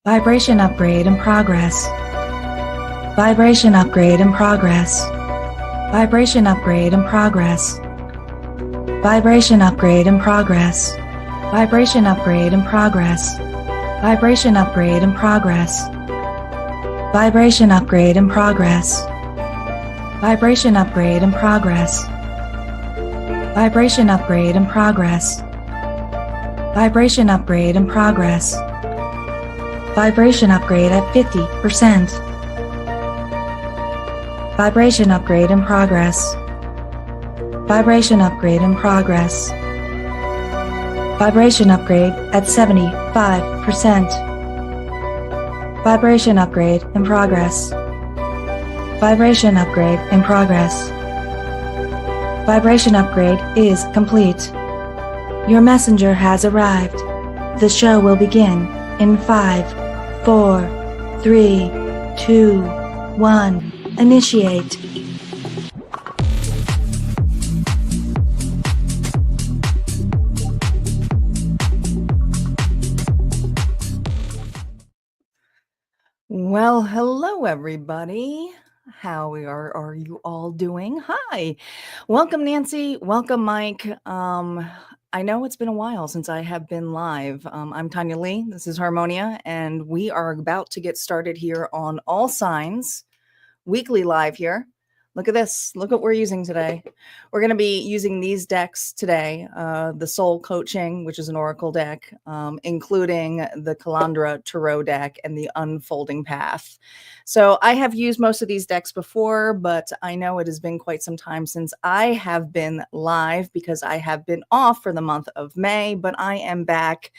Vibration upgrade in progress. Vibration upgrade in progress. Vibration upgrade in progress. Vibration upgrade in progress. Vibration upgrade in progress. Vibration upgrade in progress. Vibration upgrade in progress. Vibration upgrade in progress. Vibration upgrade in progress. Vibration upgrade in progress. Vibration upgrade at 50%. Vibration upgrade in progress. Vibration upgrade in progress. Vibration upgrade at 75%. Vibration upgrade in progress. Vibration upgrade in progress. Vibration upgrade is complete. Your messenger has arrived. The show will begin in 5, 4, 3, 2, 1. Initiate. Well, hello everybody. How are you all doing? Hi. Welcome Nancy. Welcome Mike. I know it's been a while since I have been live. I'm Tanya Lee. This is Harmonia, and we are about to get started here on All Signs weekly live here. Look at this. Look what we're using today. We're going to be using these decks today. The Soul Coaching, which is an Oracle deck, including the Calandra Tarot deck and the Unfolding Path. So I have used most of these decks before, but I know it has been quite some time since I have been live because I have been off for the month of May, but I am back.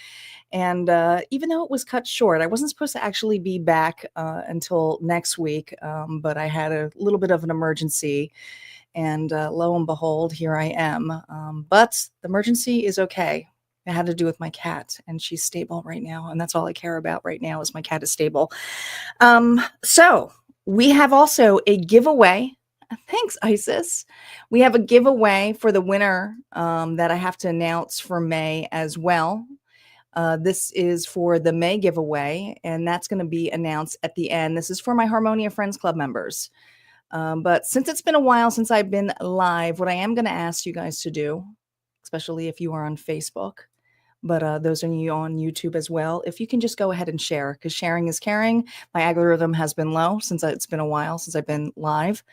And even though it was cut short, I wasn't supposed to actually be back until next week, but I had a little bit of an emergency, and lo and behold, here I am. But the emergency is okay. It had to do with my cat, and she's stable right now, and that's all I care about right now is my cat is stable. So we have also a giveaway. Thanks, Isis. We have a giveaway for the winner that I have to announce for May as well. This is for the May giveaway, and that's going to be announced at the end. This is for my Harmonia Friends Club members. But since it's been a while since I've been live, what I am going to ask you guys to do, especially if you are on Facebook, but those of you on YouTube as well, if you can just go ahead and share, because sharing is caring. My algorithm has been low since it's been a while since I've been live.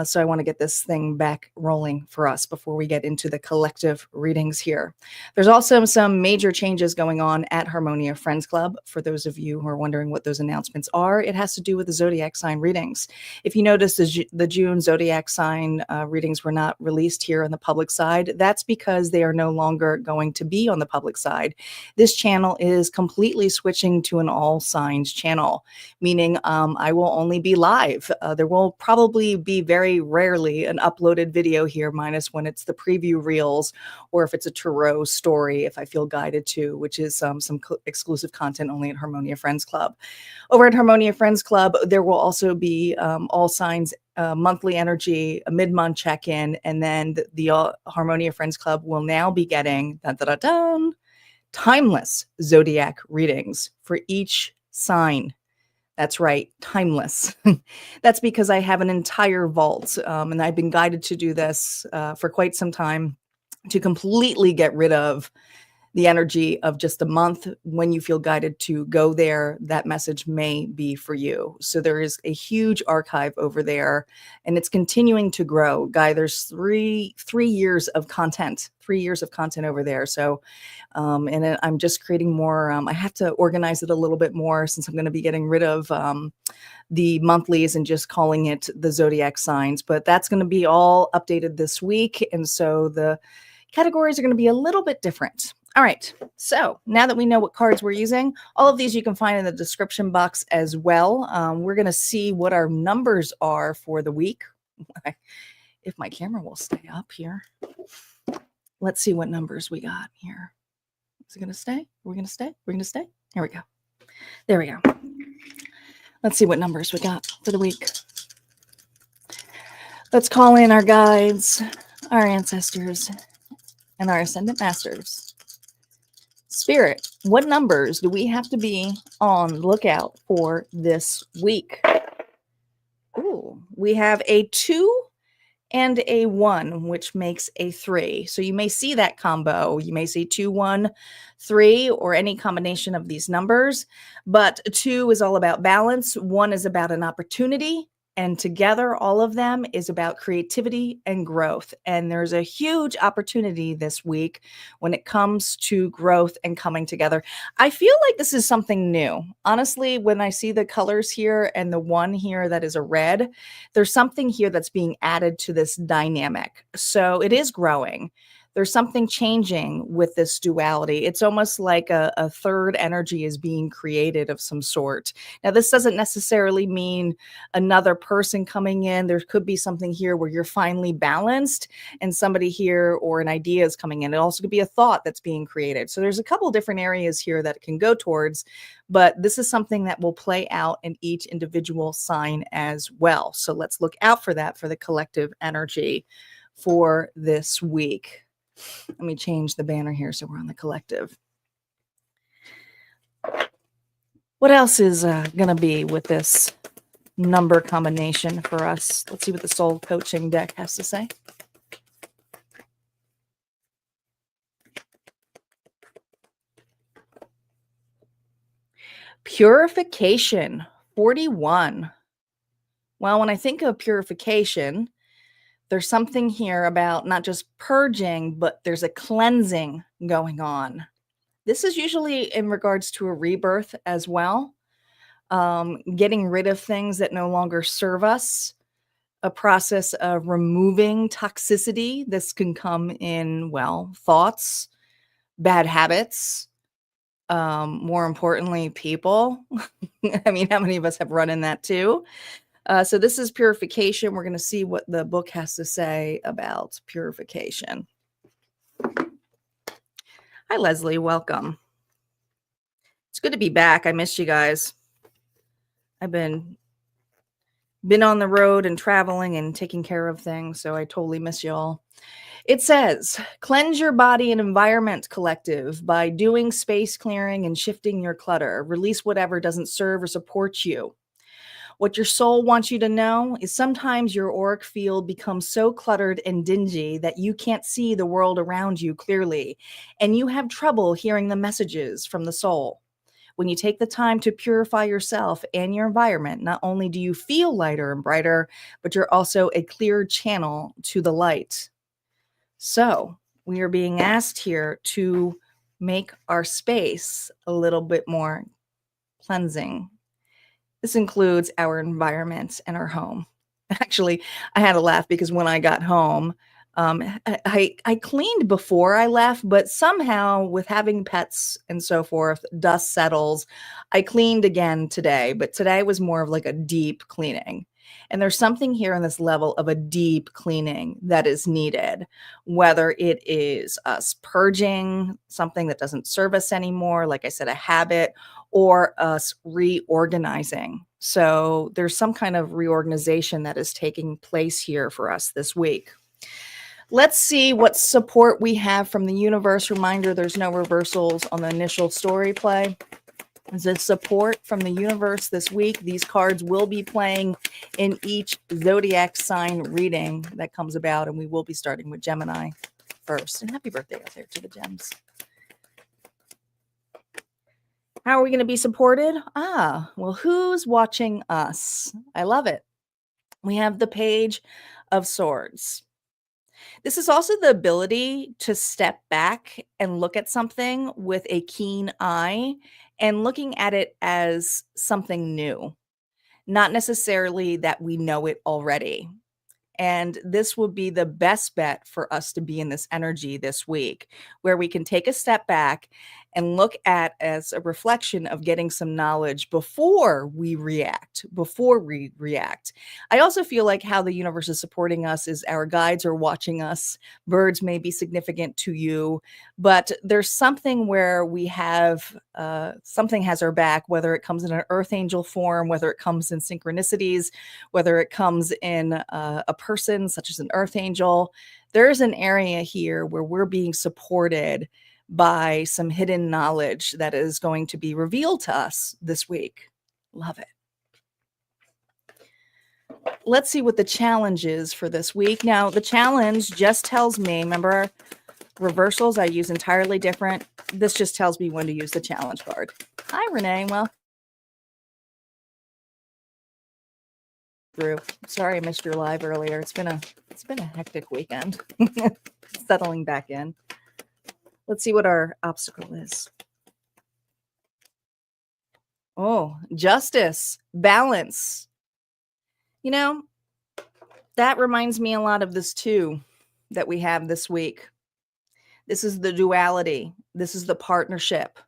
So I want to get this thing back rolling for us before we get into the collective readings here. There's also some major changes going on at Harmonia Friends Club. For those of you who are wondering what those announcements are, it has to do with the Zodiac sign readings. If you notice the June Zodiac sign readings were not released here on the public side, that's because they are no longer going to be on the public side. This channel is completely switching to an all signs channel, meaning I will only be live. There will probably be very rarely an uploaded video here, minus when it's the preview reels or if it's a tarot story, if I feel guided to, which is some exclusive content only at Harmonia Friends Club. Over at Harmonia Friends Club, there will also be all signs monthly energy, a mid-month check-in, and then the Harmonia Friends Club will now be getting timeless Zodiac readings for each sign. That's right, timeless. That's because I have an entire vault, and I've been guided to do this for quite some time to completely get rid of the energy of just a month. When you feel guided to go there, that message may be for you. So there is a huge archive over there, and it's continuing to grow. Guy, there's three years of content, 3 years of content over there. So, and I'm just creating more. I have to organize it a little bit more since I'm going to be getting rid of the monthlies and just calling it the Zodiac signs. But that's going to be all updated this week. And so the categories are going to be a little bit different. All right, so now that we know what cards we're using, all of these you can find in the description box as well. We're going to see what our numbers are for the week. If my camera will stay up here. Let's see what numbers we got here. Is it going to stay? Are we going to stay? We're going to stay? Here we go. There we go. Let's see what numbers we got for the week. Let's call in our guides, our ancestors, and our ascendant masters. Spirit, what numbers do we have to be on the lookout for this week? Ooh, we have a 2 and a 1, which makes a 3. So you may see that combo. You may see 2, 1, 3, or any combination of these numbers. But 2 is all about balance. 1 is about an opportunity. And together, all of them is about creativity and growth. And there's a huge opportunity this week when it comes to growth and coming together. I feel like this is something new. Honestly, when I see the colors here and the 1 here that is a red, there's something here that's being added to this dynamic. So it is growing. There's something changing with this duality. It's almost like a third energy is being created of some sort. Now, this doesn't necessarily mean another person coming in. There could be something here where you're finally balanced and somebody here or an idea is coming in. It also could be a thought that's being created. So there's a couple different areas here that it can go towards, but this is something that will play out in each individual sign as well. So let's look out for that for the collective energy for this week. Let me change the banner here so we're on the collective. What else is going to be with this number combination for us? Let's see what the soul coaching deck has to say. Purification, 41. Well, when I think of purification, there's something here about not just purging, but there's a cleansing going on. This is usually in regards to a rebirth as well. Getting rid of things that no longer serve us, a process of removing toxicity. This can come in, well, thoughts, bad habits, more importantly, people. I mean, how many of us have run in that too? So this is purification. We're going to see what the book has to say about purification. Hi, Leslie. Welcome. It's good to be back. I missed you guys. I've been on the road and traveling and taking care of things, so I totally miss you all. It says, cleanse your body and environment, collective, by doing space clearing and shifting your clutter. Release whatever doesn't serve or support you. What your soul wants you to know is sometimes your auric field becomes so cluttered and dingy that you can't see the world around you clearly, and you have trouble hearing the messages from the soul. When you take the time to purify yourself and your environment, not only do you feel lighter and brighter, but you're also a clear channel to the light. So we are being asked here to make our space a little bit more cleansing. This includes our environment and our home. Actually, I had to laugh because when I got home, I cleaned before I left, but somehow with having pets and so forth, dust settles. I cleaned again today, but today was more of like a deep cleaning. And there's something here in this level of a deep cleaning that is needed, whether it is us purging something that doesn't serve us anymore, like I said, a habit, or us reorganizing. So there's some kind of reorganization that is taking place here for us this week. Let's see what support we have from the universe. Reminder, there's no reversals on the initial story play. The support from the universe this week. These cards will be playing in each zodiac sign reading that comes about, and we will be starting with Gemini first. And happy birthday out there to the gems. How are we going to be supported? Well, who's watching us? I love it. We have the Page of Swords. This is also the ability to step back and look at something with a keen eye and looking at it as something new, not necessarily that we know it already. And this would be the best bet for us to be in this energy this week, where we can take a step back and look at as a reflection of getting some knowledge before we react. I also feel like how the universe is supporting us is our guides are watching us. Birds may be significant to you, but there's something where we have something has our back, whether it comes in an earth angel form, whether it comes in synchronicities, whether it comes in a person such as an earth angel. There's an area here where we're being supported by some hidden knowledge that is going to be revealed to us this week. Love it. Let's see what the challenge is for this week. Now, the challenge just tells me, remember, reversals I use entirely different. This just tells me when to use the challenge card. Hi, Renee. Well, sorry I missed your live earlier. It's been a hectic weekend. Settling back in. Let's see what our obstacle is. Oh, justice, balance. You know, that reminds me a lot of this too that we have this week. This is the duality. This is the partnership.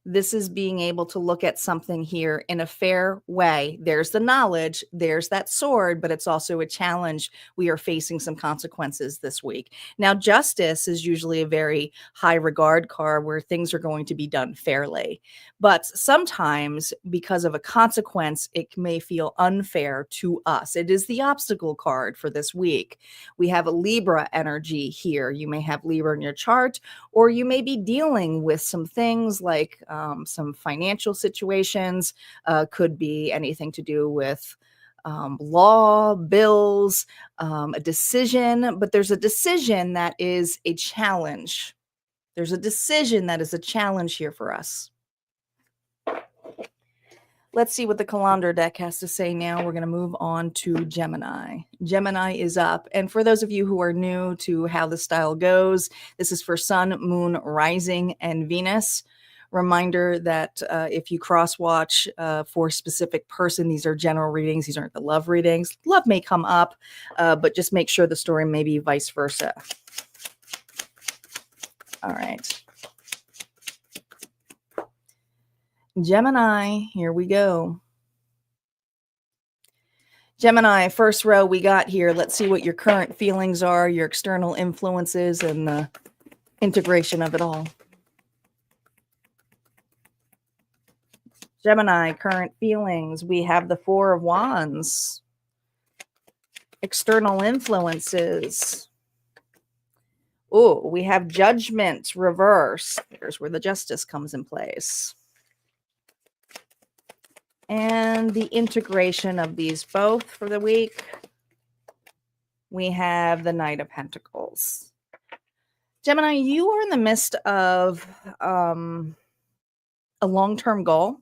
This is being able to look at something here in a fair way. There's the knowledge, there's that sword, but it's also a challenge. We are facing some consequences this week. Now, justice is usually a very high regard card where things are going to be done fairly. But sometimes, because of a consequence, it may feel unfair to us. It is the obstacle card for this week. We have a Libra energy here. You may have Libra in your chart, or you may be dealing with some things like some financial situations, could be anything to do with law, bills, a decision, but there's a decision that is a challenge. There's a decision that is a challenge here for us. Let's see what the calendar deck has to say now. We're going to move on to Gemini. Gemini is up. And for those of you who are new to how the style goes, this is for Sun, Moon, Rising, and Venus. Reminder that if you cross-watch for a specific person, these are general readings. These aren't the love readings. Love may come up, but just make sure the story may be vice versa. All right. Gemini, here we go. Gemini, first row we got here. Let's see what your current feelings are, your external influences, and the integration of it all. Gemini, current feelings. We have the Four of Wands. External influences. Oh, we have Judgment reverse. There's where the Justice comes in place. And the integration of these both for the week. We have the Knight of Pentacles. Gemini, you are in the midst of a long-term goal.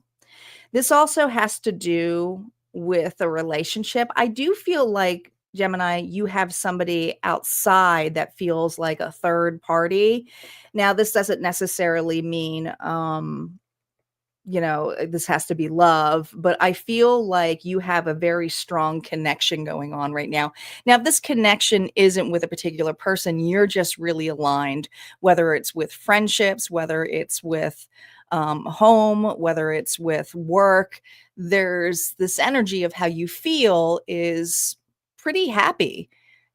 This also has to do with a relationship. I do feel like, Gemini, you have somebody outside that feels like a third party. Now, this doesn't necessarily mean, this has to be love, but I feel like you have a very strong connection going on right now. Now, if this connection isn't with a particular person, you're just really aligned, whether it's with friendships, whether it's with home, whether it's with work. There's this energy of how you feel is pretty happy.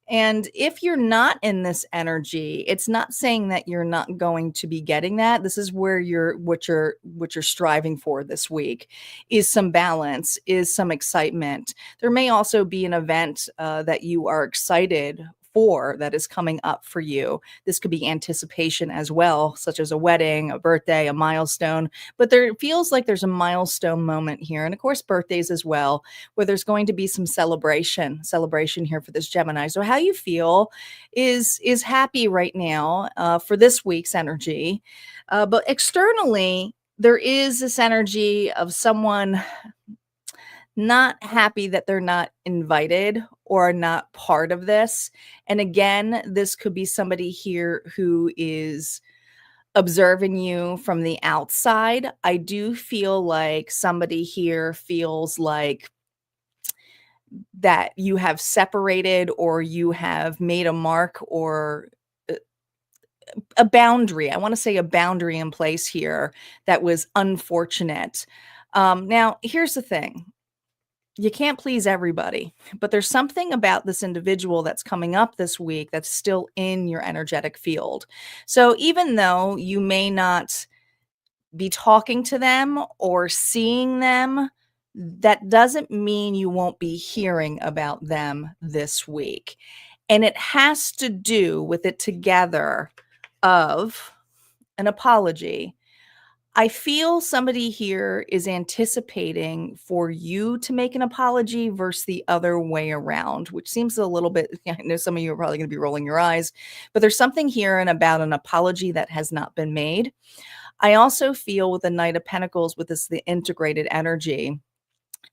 And if you're not in this energy, it's not saying that you're not going to be getting that. This is where what you're striving for this week is some balance, is some excitement. There may also be an event that you are excited for that is coming up for you. This could be anticipation as well, such as a wedding, a birthday, a milestone. But there feels like there's a milestone moment here. And of course, birthdays as well, where there's going to be some celebration here for this Gemini. So how you feel is happy right now for this week's energy. But externally, there is this energy of someone not happy that they're not invited or not part of this. And again, this could be somebody here who is observing you from the outside. I do feel like somebody here feels like that you have separated or you have made a mark or a boundary. I want to say a boundary in place here that was unfortunate. Now, here's the thing. You can't please everybody, but there's something about this individual that's coming up this week that's still in your energetic field. So even though you may not be talking to them or seeing them, that doesn't mean you won't be hearing about them this week. And it has to do with it together of an apology. I feel somebody here is anticipating for you to make an apology versus the other way around, which seems a little bit, I know some of you are probably going to be rolling your eyes, but there's something here and about an apology that has not been made. I also feel with the Knight of Pentacles, with this, the integrated energy,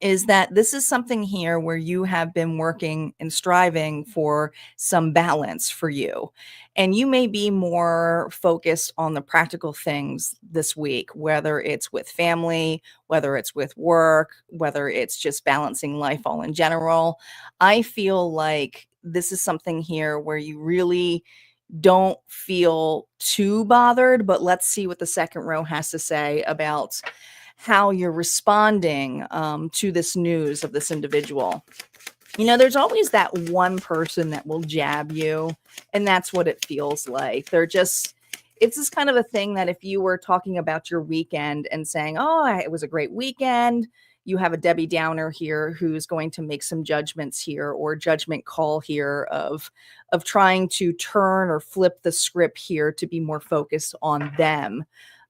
is that this is something here where you have been working and striving for some balance for you. And you may be more focused on the practical things this week, whether it's with family, whether it's with work, whether it's just balancing life all in general. I feel like this is something here where you really don't feel too bothered, but let's see what the second row has to say about how you're responding to this news of this individual. You know, there's always that one person that will jab you, and that's what it feels like. It's this kind of a thing that if you were talking about your weekend and saying, oh, it was a great weekend, you have a Debbie Downer here who's going to make some judgments here, or judgment call here of trying to turn or flip the script here to be more focused on them.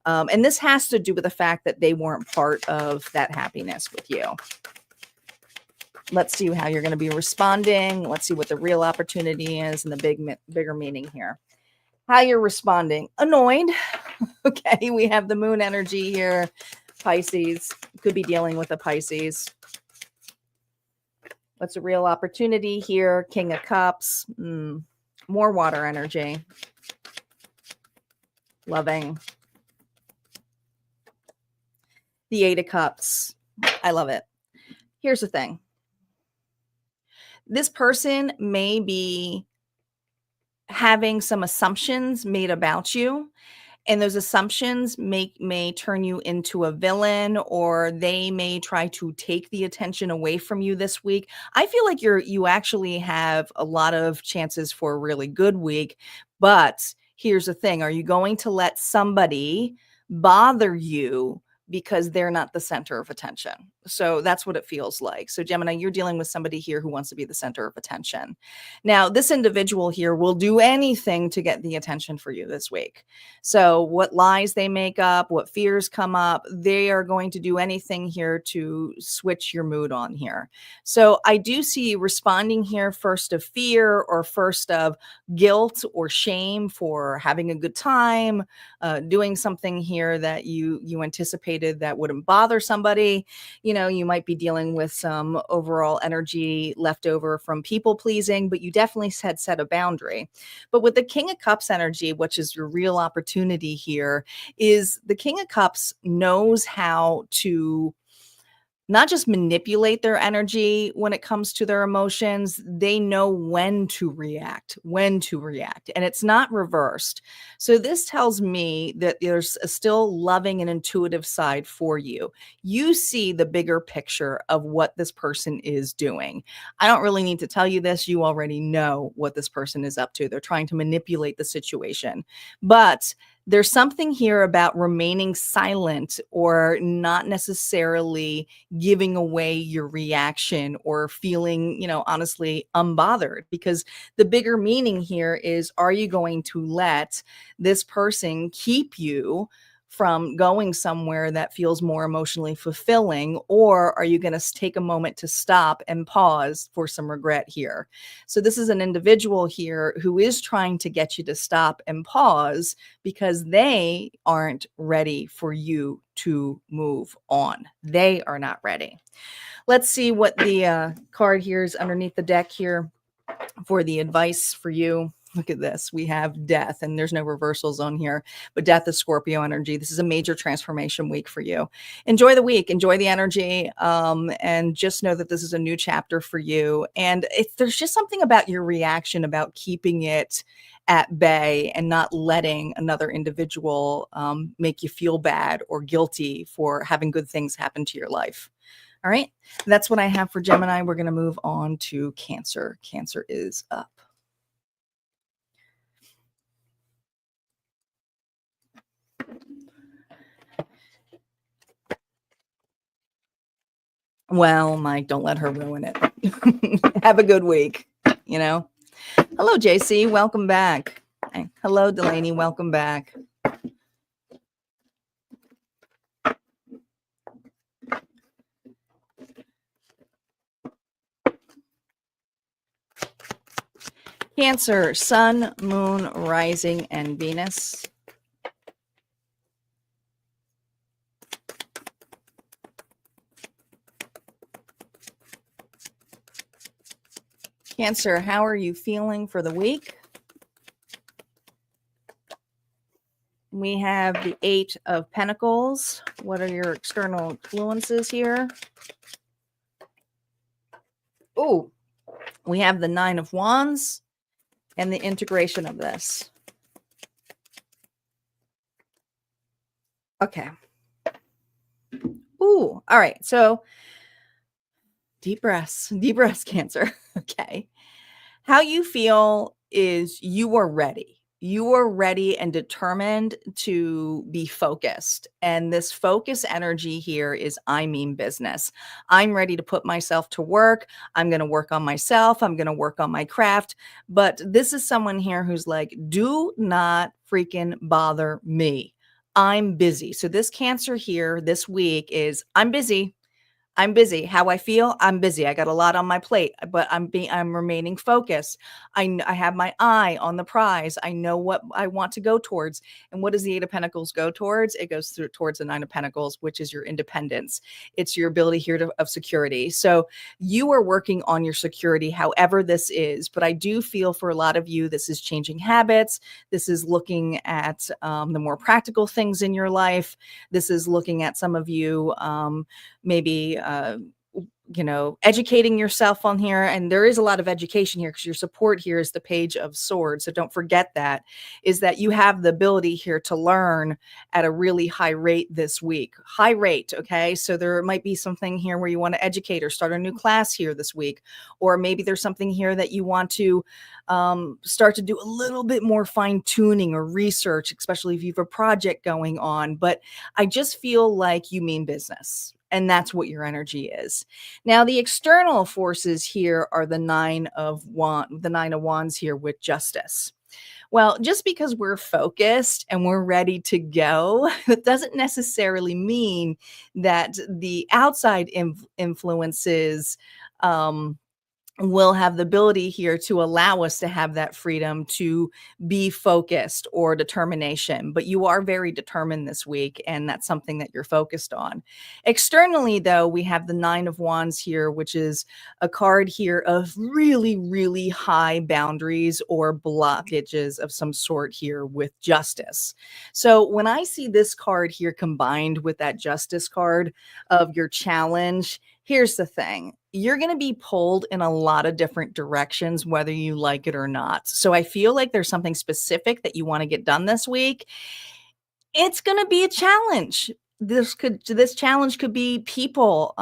And this has to do with the fact that they weren't part of that happiness with you. Let's see how you're going to be responding. Let's see what the real opportunity is and the bigger meaning here. How you're responding. Annoyed. Okay, we have the moon energy here. Pisces. Could be dealing with a Pisces. What's a real opportunity here? King of Cups. More water energy. Loving. The Eight of Cups. I love it. Here's the thing. This person may be having some assumptions made about you, and those assumptions may turn you into a villain, or they may try to take the attention away from you this week. I feel like you actually have a lot of chances for a really good week, but here's the thing. Are you going to let somebody bother you because they're not the center of attention? So that's what it feels like. So Gemini, you're dealing with somebody here who wants to be the center of attention. Now, this individual here will do anything to get the attention for you this week. So what lies they make up, what fears come up, they are going to do anything here to switch your mood on here. So I do see you responding here first of fear, or first of guilt or shame for having a good time, doing something here that you anticipated that wouldn't bother somebody. You know, you might be dealing with some overall energy left over from people pleasing, but you definitely set a boundary. But with the King of Cups energy, which is your real opportunity here, is the King of Cups knows how to not just manipulate their energy when it comes to their emotions. They know when to react, and it's not reversed. So this tells me that there's a still loving and intuitive side for you. You see the bigger picture of what this person is doing. I don't really need to tell you this. You already know what this person is up to. They're trying to manipulate the situation, but there's something here about remaining silent, or not necessarily giving away your reaction, or feeling, honestly unbothered, because the bigger meaning here is, are you going to let this person keep you from going somewhere that feels more emotionally fulfilling, or are you going to take a moment to stop and pause for some regret here? So this is an individual here who is trying to get you to stop and pause because they aren't ready for you to move on. They are not ready. Let's see what the card here is underneath the deck here for the advice for you. Look at this. We have death, and there's no reversals on here, but death is Scorpio energy. This is a major transformation week for you. Enjoy the week, enjoy the energy, and just know that this is a new chapter for you. And there's just something about your reaction, about keeping it at bay and not letting another individual make you feel bad or guilty for having good things happen to your life. All right, that's what I have for Gemini. We're going to move on to Cancer. Cancer is up. Well, Mike, don't let her ruin it. Have a good week, Hello, JC. Welcome back. Hey, hello, Delaney. Welcome back. Cancer, Sun, Moon, Rising, and Venus. Cancer, how are you feeling for the week? We have the Eight of Pentacles. What are your external influences here? Oh, we have the Nine of Wands and the integration of this. Okay. Ooh, all right. So deep breaths, Cancer. Okay. How you feel is you are ready. You are ready and determined to be focused. And this focus energy here is I mean business. I'm ready to put myself to work. I'm going to work on myself. I'm going to work on my craft. But this is someone here who's like, do not freaking bother me. I'm busy. So this Cancer here this week is I'm busy. I'm busy. How I feel, I'm busy. I got a lot on my plate, but I'm remaining focused. I have my eye on the prize. I know what I want to go towards. And what does the Eight of Pentacles go towards? It goes towards the Nine of Pentacles, which is your independence. It's your ability here of security. So you are working on your security, however this is. But I do feel for a lot of you, this is changing habits. This is looking at the more practical things in your life. This is looking at some of you maybe educating yourself on here. And there is a lot of education here because your support here is the Page of Swords. So don't forget that, is that you have the ability here to learn at a really high rate this week. High rate, okay? So there might be something here where you want to educate or start a new class here this week. Or maybe there's something here that you want to start to do a little bit more fine tuning or research, especially if you have a project going on. But I just feel like you mean business. And that's what your energy is. Now, the external forces here are the Nine of Wands here with Justice. Well, just because we're focused and we're ready to go, that doesn't necessarily mean that the outside influences will have the ability here to allow us to have that freedom to be focused or determination. But you are very determined this week, and that's something that you're focused on. Externally, though, we have the Nine of Wands here, which is a card here of really, really high boundaries or blockages of some sort here with Justice. So when I see this card here combined with that Justice card of your challenge, here's the thing. You're going to be pulled in a lot of different directions, whether you like it or not. So I feel like there's something specific that you want to get done this week. It's going to be a challenge. This challenge could be people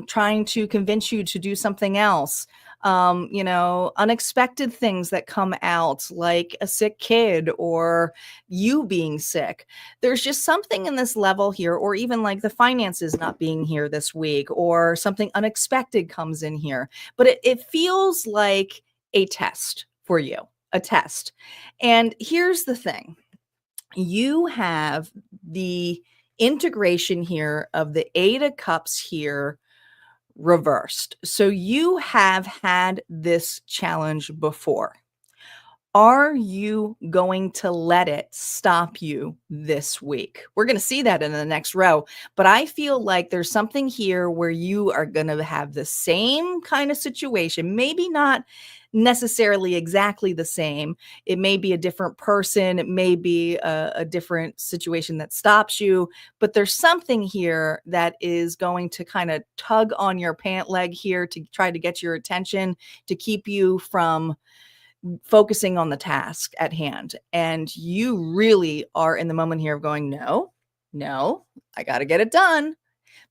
trying to convince you to do something else. Unexpected things that come out, like a sick kid or you being sick. There's just something in this level here, or even like the finances not being here this week, or something unexpected comes in here. But it feels like a test for you, a test. And here's the thing. You have the integration here of the Eight of Cups here reversed. So you have had this challenge before. Are you going to let it stop you this week? We're going to see that in the next row, but I feel like there's something here where you are going to have the same kind of situation, maybe not necessarily exactly the same. It may be a different person. It may be a different situation that stops you, but there's something here that is going to kind of tug on your pant leg here to try to get your attention, to keep you from focusing on the task at hand. And you really are in the moment here of going, no, I got to get it done.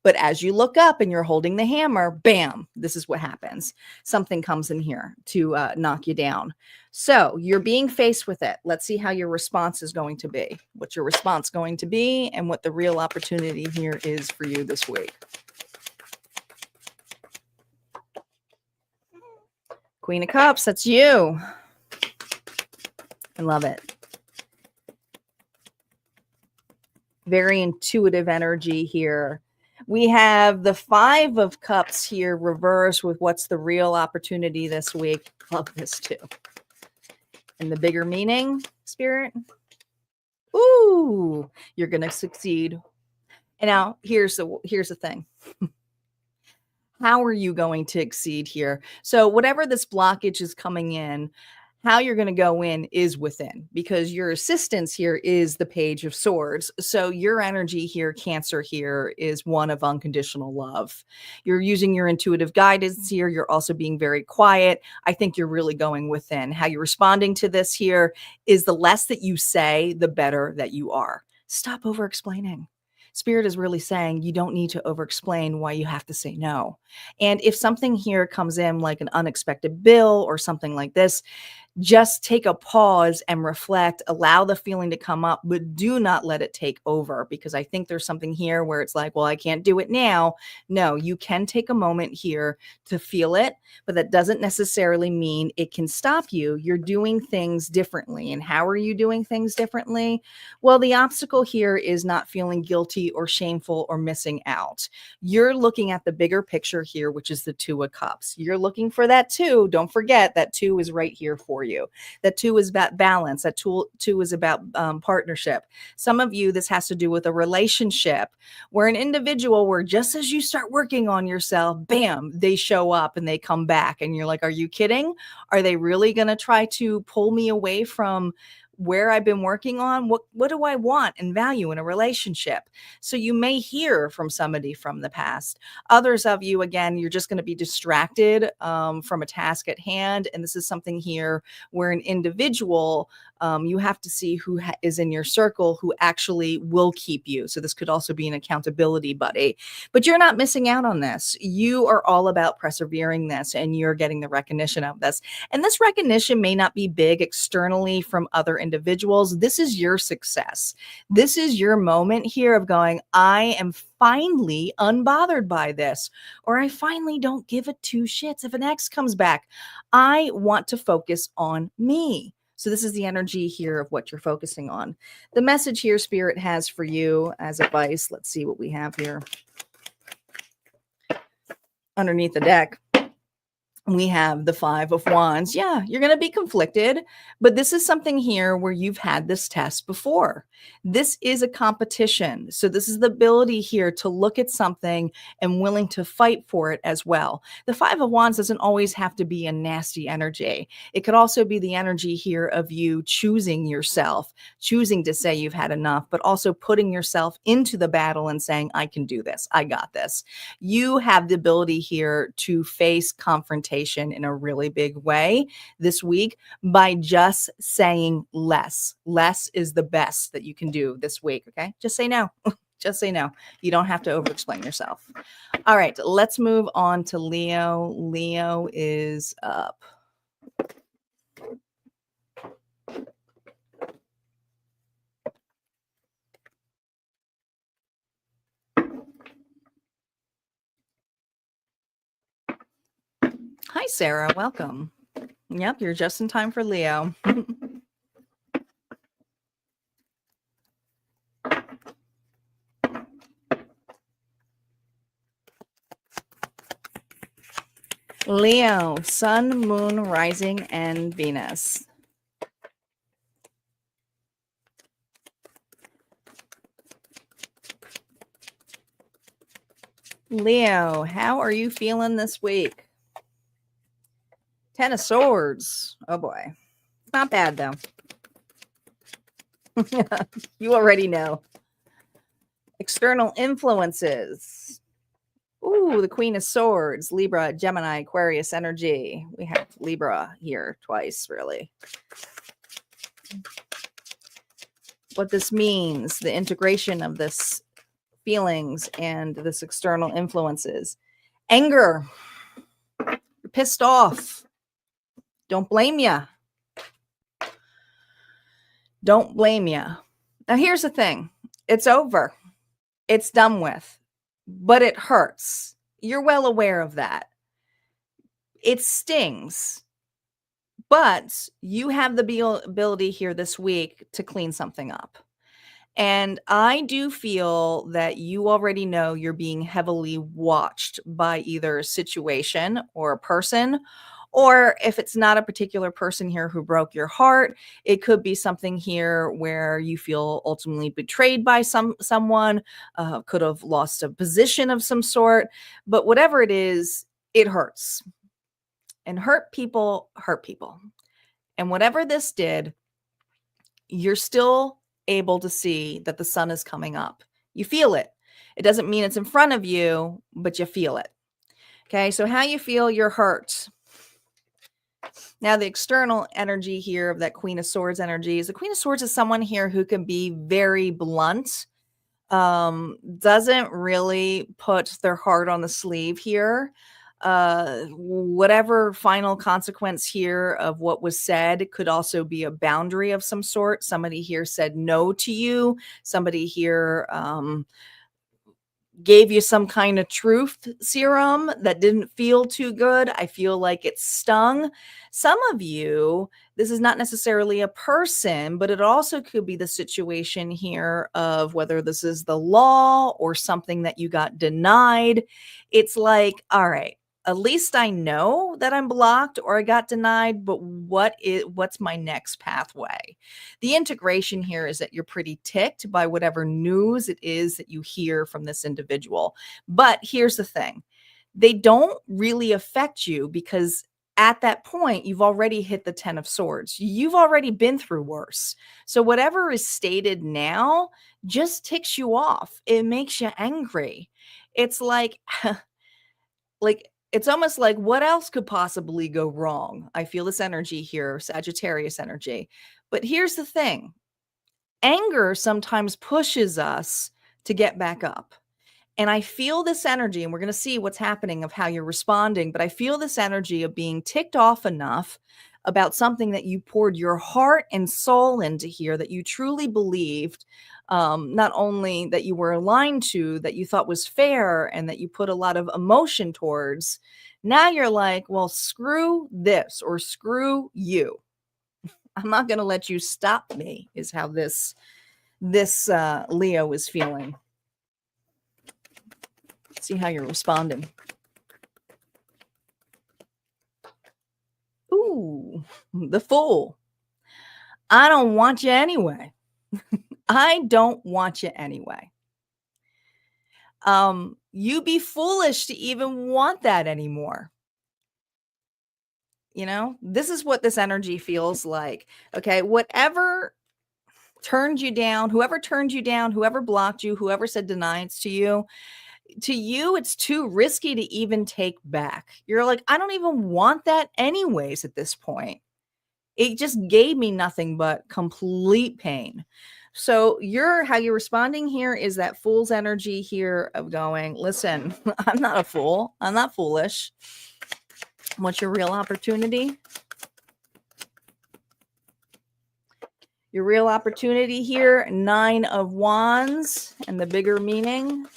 But as you look up and you're holding the hammer, bam, this is what happens. Something comes in here to knock you down. So you're being faced with it. Let's see how your response is going to be. What's your response going to be, and what the real opportunity here is for you this week. Queen of Cups, that's you. I love it. Very intuitive energy here. We have the Five of Cups here reversed with what's the real opportunity this week. Love this too. And the bigger meaning, Spirit? Ooh, you're going to succeed. And now here's the thing. How are you going to exceed here? So whatever this blockage is coming in, how you're going to go in is within, because your assistance here is the Page of Swords. So your energy here, Cancer, here is one of unconditional love. You're using your intuitive guidance here. You're also being very quiet. I think you're really going within. How you're responding to this here is the less that you say, the better that you are. Stop over explaining. Spirit is really saying you don't need to over explain why you have to say no. And if something here comes in like an unexpected bill or something like this, just take a pause and reflect, allow the feeling to come up, but do not let it take over, because I think there's something here where it's like, well, I can't do it now. No, you can take a moment here to feel it, but that doesn't necessarily mean it can stop you. You're doing things differently. And how are you doing things differently? Well, the obstacle here is not feeling guilty or shameful or missing out. You're looking at the bigger picture here, which is the Two of Cups. You're looking for that two. Don't forget that two is right here for you. That two is about balance. That two is about partnership. Some of you, this has to do with a relationship where an individual, where just as you start working on yourself, bam, they show up and they come back. And you're like, are you kidding? Are they really going to try to pull me away from where I've been working on? What do I want and value in a relationship? So you may hear from somebody from the past. Others of you, again, you're just going to be distracted from a task at hand. And this is something here where an individual, you have to see who is in your circle who actually will keep you. So this could also be an accountability buddy, but you're not missing out on this. You are all about persevering this, and you're getting the recognition of this. And this recognition may not be big externally from other individuals. This is your success. This is your moment here of going, I am finally unbothered by this, or I finally don't give a two shits if an ex comes back. I want to focus on me. So this is the energy here of what you're focusing on. The message here Spirit has for you as advice. Let's see what we have here. Underneath the deck, we have the Five of Wands. Yeah, you're going to be conflicted, but this is something here where you've had this test before. This is a competition. So this is the ability here to look at something and willing to fight for it as well. The Five of Wands doesn't always have to be a nasty energy. It could also be the energy here of you choosing yourself, choosing to say you've had enough, but also putting yourself into the battle and saying, I can do this. I got this. You have the ability here to face confrontation in a really big way this week by just saying less. Less is the best that you can do this week. Okay. Just say no. Just say no. You don't have to over explain yourself. All right. Let's move on to Leo. Leo is up. Hi, Sarah. Welcome. Yep, you're just in time for Leo. Leo, Sun, Moon, Rising, and Venus. Leo, how are you feeling this week? Ten of Swords. Oh boy. Not bad though. You already know. External influences. Ooh, the Queen of Swords. Libra, Gemini, Aquarius energy. We have Libra here twice, really. What this means, the integration of this feelings and this external influences. Anger. You're pissed off. Don't blame ya. Don't blame ya. Now, here's the thing. It's over. It's done with. But it hurts. You're well aware of that. It stings. But you have the ability here this week to clean something up. And I do feel that you already know you're being heavily watched by either a situation or a person, Or if it's not a particular person here who broke your heart, it could be something here where you feel ultimately betrayed by someone, could have lost a position of some sort. But whatever it is, it hurts. And hurt people hurt people. And whatever this did, you're still able to see that the sun is coming up. You feel it. It doesn't mean it's in front of you, but you feel it. Okay, so how you feel, you're hurt. Now, the external energy here of that Queen of Swords energy is the Queen of Swords is someone here who can be very blunt, doesn't really put their heart on the sleeve here. Whatever final consequence here of what was said could also be a boundary of some sort. Somebody here said no to you. Somebody here gave you some kind of truth serum that didn't feel too good. I feel like it stung. Some of you, this is not necessarily a person, but it also could be the situation here of whether this is the law or something that you got denied. It's like, all right, at least I know that I'm blocked or I got denied, but what's my next pathway? The integration here is that you're pretty ticked by whatever news it is that you hear from this individual. But here's the thing. They don't really affect you because at that point, you've already hit the 10 of Swords. You've already been through worse. So whatever is stated now just ticks you off. It makes you angry. It's like, it's almost like what else could possibly go wrong? I feel this energy here, Sagittarius energy. But here's the thing. Anger sometimes pushes us to get back up. And I feel this energy, and we're going to see what's happening of how you're responding, but I feel this energy of being ticked off enough about something that you poured your heart and soul into here, that you truly believed, not only that you were aligned to, that you thought was fair, and that you put a lot of emotion towards. Now you're like, well, screw this or screw you. I'm not going to let you stop me, is how this Leo is feeling. See how you're responding. Ooh, the Fool. I don't want you anyway. I don't want you anyway. You be foolish to even want that anymore. You know, this is what this energy feels like. Okay, whatever turned you down, whoever blocked you, whoever said deniance to you, it's too risky to even take back. You're like, I don't even want that anyways at this point. It just gave me nothing but complete pain. So how you're responding here is that Fool's energy here of going, listen, I'm not a fool. I'm not foolish. What's your real opportunity? Your real opportunity here, 9 of Wands, and the bigger meaning.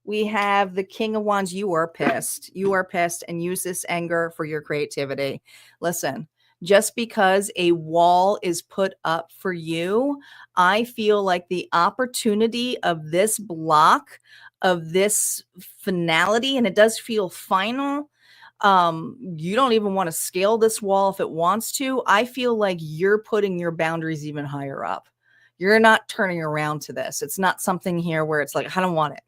We have the King of Wands. You are pissed. You are pissed, and use this anger for your creativity. Listen, just because a wall is put up for you, I feel like the opportunity of this block, of this finality, and it does feel final. You don't even want to scale this wall if it wants to. I feel like you're putting your boundaries even higher up. You're not turning around to this. It's not something here where it's like, I don't want it.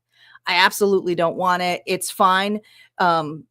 I absolutely don't want it. It's fine. So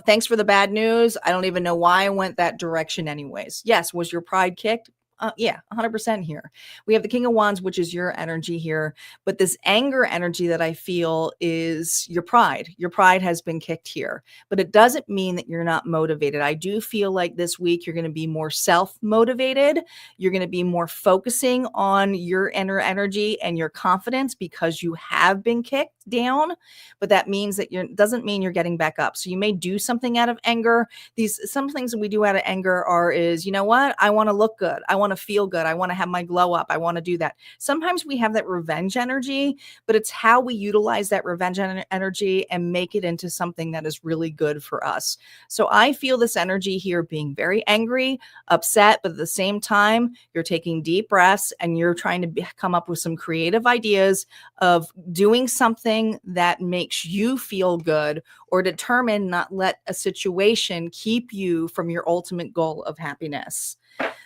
thanks for the bad news. I don't even know why I went that direction anyways. Yes. Was your pride kicked? Yeah, 100% here. We have the King of Wands, which is your energy here. But this anger energy that I feel is your pride. Your pride has been kicked here. But it doesn't mean that you're not motivated. I do feel like this week you're going to be more self-motivated. You're going to be more focusing on your inner energy and your confidence because you have been kicked down. But that means that doesn't mean you're getting back up. So you may do something out of anger. Some things that we do out of anger is, you know what? I want to look good. I want want to feel good. I want to have my glow up. I want to do that. Sometimes we have that revenge energy, but it's how we utilize that revenge energy and make it into something that is really good for us. So I feel this energy here being very angry, upset, but at the same time, you're taking deep breaths and you're trying to come up with some creative ideas of doing something that makes you feel good, or determine not let a situation keep you from your ultimate goal of happiness.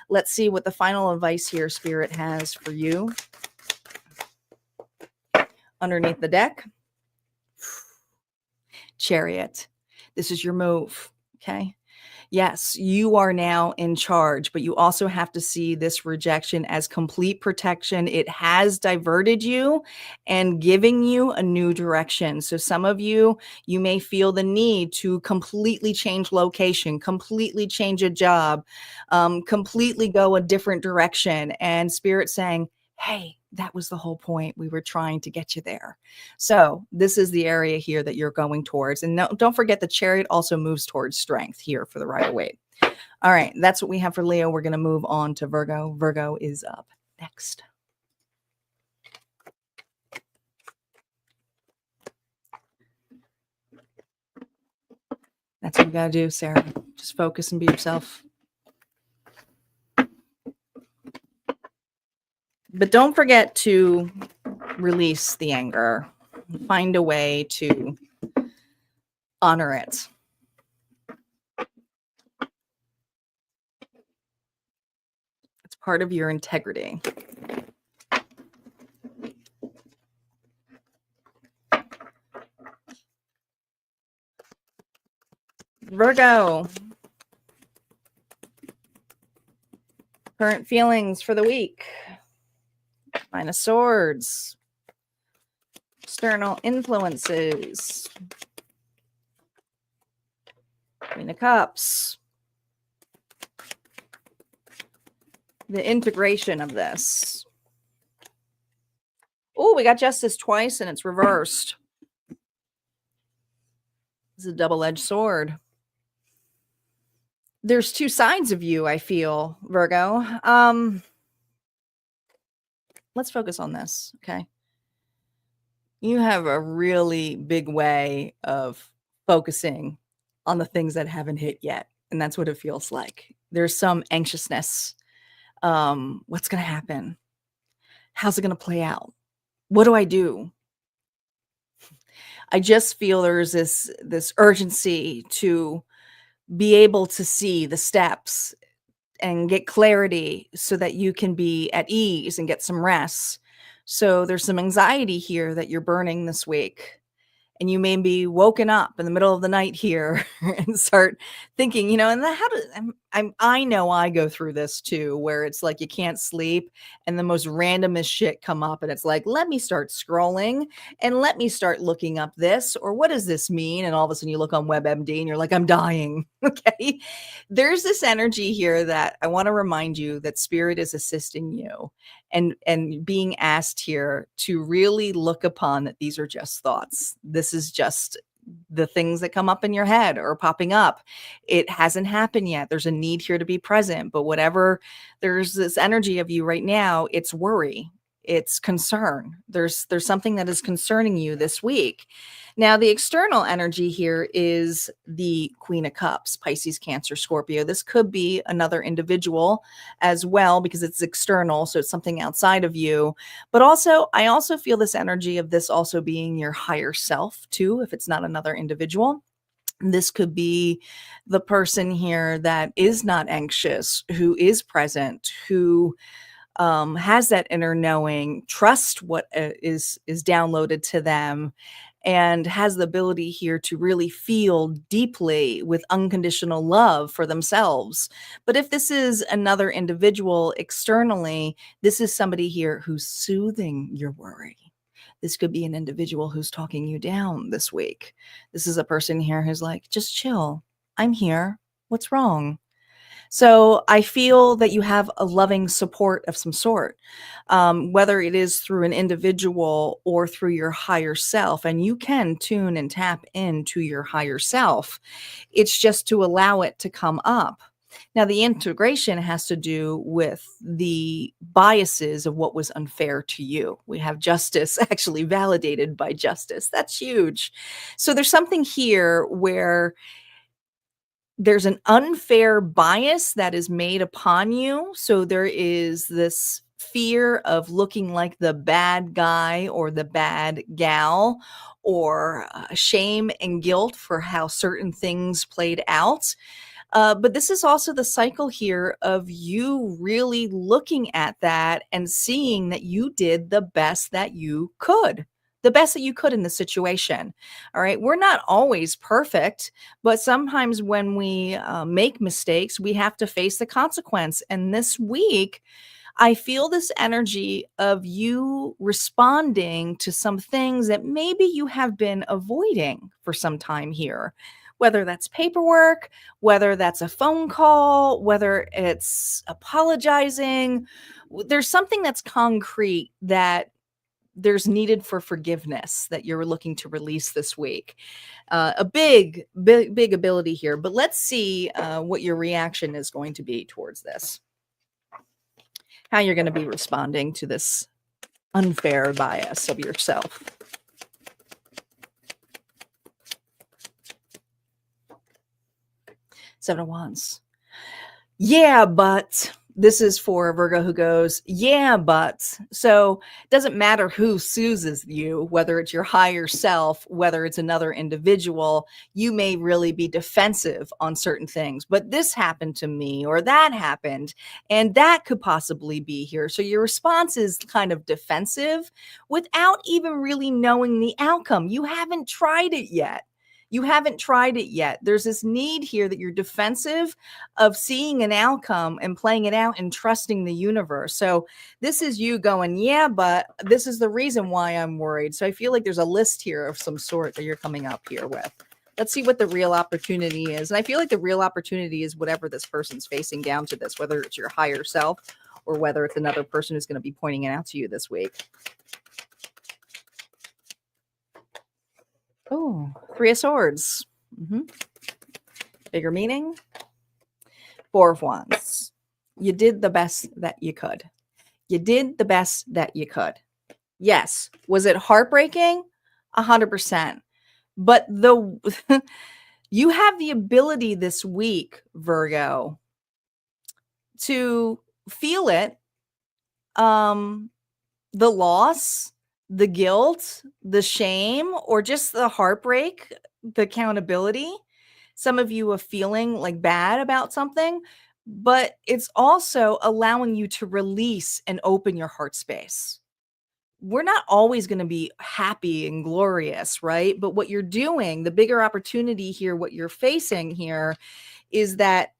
Let's see what the final advice here Spirit has for you. Underneath the deck, Chariot. This is your move, okay? Yes, you are now in charge, but you also have to see this rejection as complete protection. It has diverted you and giving you a new direction. So some of you, you may feel the need to completely change location, completely change a job, completely go a different direction. And Spirit saying, hey, that was the whole point. We were trying to get you there. So this is the area here that you're going towards. And no, don't forget the Chariot also moves towards strength here for the Rider-Waite. All right, that's what we have for Leo. We're going to move on to Virgo. Virgo is up next. That's what you got to do, Sarah. Just focus and be yourself. But don't forget to release the anger. Find a way to honor it. It's part of your integrity. Virgo. Current feelings for the week. Nine of Swords. External influences. Queen of Cups. The integration of this. Oh, we got Justice twice and it's reversed. This is a double-edged sword. There's two sides of you, I feel, Virgo. Let's focus on this, okay? You have a really big way of focusing on the things that haven't hit yet, and that's what it feels like. There's some anxiousness. What's going to happen? How's it going to play out? What do I do? I just feel there's this urgency to be able to see the steps and get clarity so that you can be at ease and get some rest. So there's some anxiety here that you're burning this week. And you may be woken up in the middle of the night here and start thinking, you know, and I know I go through this too, where it's like you can't sleep and the most randomest shit come up and it's like, let me start scrolling and let me start looking up this, or what does this mean? And all of a sudden you look on WebMD and you're like, I'm dying. Okay. There's this energy here that I want to remind you that Spirit is assisting you and being asked here to really look upon that these are just thoughts. This is just the things that come up in your head or popping up. It hasn't happened yet. There's a need here to be present, but whatever, there's this energy of you right now, it's worry, it's concern. There's something that is concerning you this week. Now, the external energy here is the Queen of Cups, Pisces, Cancer, Scorpio. This could be another individual as well because it's external, so it's something outside of you. But also, I also feel this energy of this also being your higher self too, if it's not another individual. This could be the person here that is not anxious, who is present, who has that inner knowing, trust what is downloaded to them, and has the ability here to really feel deeply with unconditional love for themselves. But if this is another individual externally, this is somebody here who's soothing your worry. This could be an individual who's talking you down this week. This is a person here who's like, just chill. I'm here. What's wrong? So I feel that you have a loving support of some sort, whether it is through an individual or through your higher self. And you can tune and tap into your higher self. It's just to allow it to come up. Now, the integration has to do with the biases of what was unfair to you. We have justice actually validated by justice. That's huge. So there's something here where there's an unfair bias that is made upon you. So there is this fear of looking like the bad guy or the bad gal, or shame and guilt for how certain things played out. But this is also the cycle here of you really looking at that and seeing that you did the best that you could. The best that you could in the situation. All right. We're not always perfect, but sometimes when we make mistakes, we have to face the consequence. And this week, I feel this energy of you responding to some things that maybe you have been avoiding for some time here, whether that's paperwork, whether that's a phone call, whether it's apologizing. There's something that's concrete that there's needed for forgiveness that you're looking to release this week. A big ability here, but let's see what your reaction is going to be towards this. How you're going to be responding to this unfair bias of yourself. Seven of Wands. Yeah, but this is for Virgo who goes, yeah, but. So it doesn't matter who soothes you, whether it's your higher self, whether it's another individual, you may really be defensive on certain things. But this happened to me, or that happened, and that could possibly be here. So your response is kind of defensive without even really knowing the outcome. You haven't tried it yet. You haven't tried it yet. There's this need here that you're defensive of seeing an outcome and playing it out and trusting the universe. So this is you going, yeah, but this is the reason why I'm worried. So I feel like there's a list here of some sort that you're coming up here with. Let's see what the real opportunity is. And I feel like the real opportunity is whatever this person's facing down to this, whether it's your higher self or whether it's another person who's going to be pointing it out to you this week. Oh, Three of Swords. Bigger meaning. Four of Wands. You did the best that you could. You did the best that you could. Yes. Was it heartbreaking? 100%. But you have the ability this week, Virgo, to feel it. The loss, the guilt, the shame, or just the heartbreak, the accountability. Some of you are feeling like bad about something, but it's also allowing you to release and open your heart space. We're not always going to be happy and glorious, right? But what you're doing, the bigger opportunity here, what you're facing here is that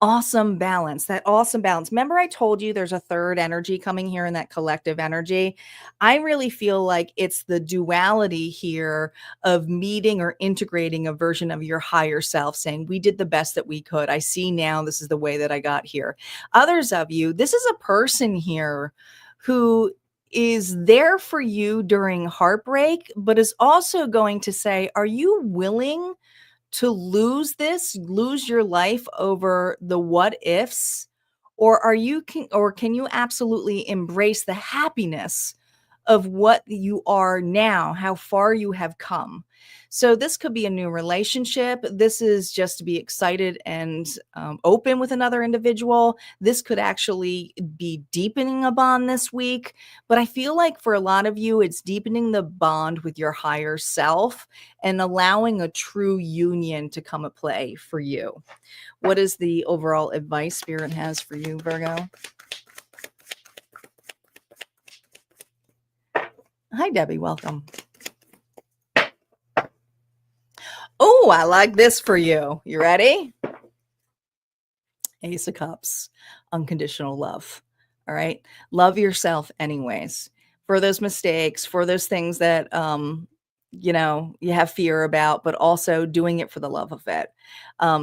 awesome balance, that awesome balance. Remember I told you there's a third energy coming here in that collective energy? I really feel like it's the duality here of meeting or integrating a version of your higher self saying, we did the best that we could. I see now this is the way that I got here. Others of you, this is a person here who is there for you during heartbreak, but is also going to say, are you willing to lose your life over the what ifs, or can you absolutely embrace the happiness of what you are now, how far you have come? So this could be a new relationship. This is just to be excited and open with another individual. This could actually be deepening a bond this week. But I feel like for a lot of you, it's deepening the bond with your higher self and allowing a true union to come at play for you. What is the overall advice Spirit has for you, Virgo? Hi, Debbie. Welcome. Oh, I like this for you. You ready? Ace of Cups. Unconditional love. All right. Love yourself anyways. For those mistakes, for those things that you have fear about, but also doing it for the love of it.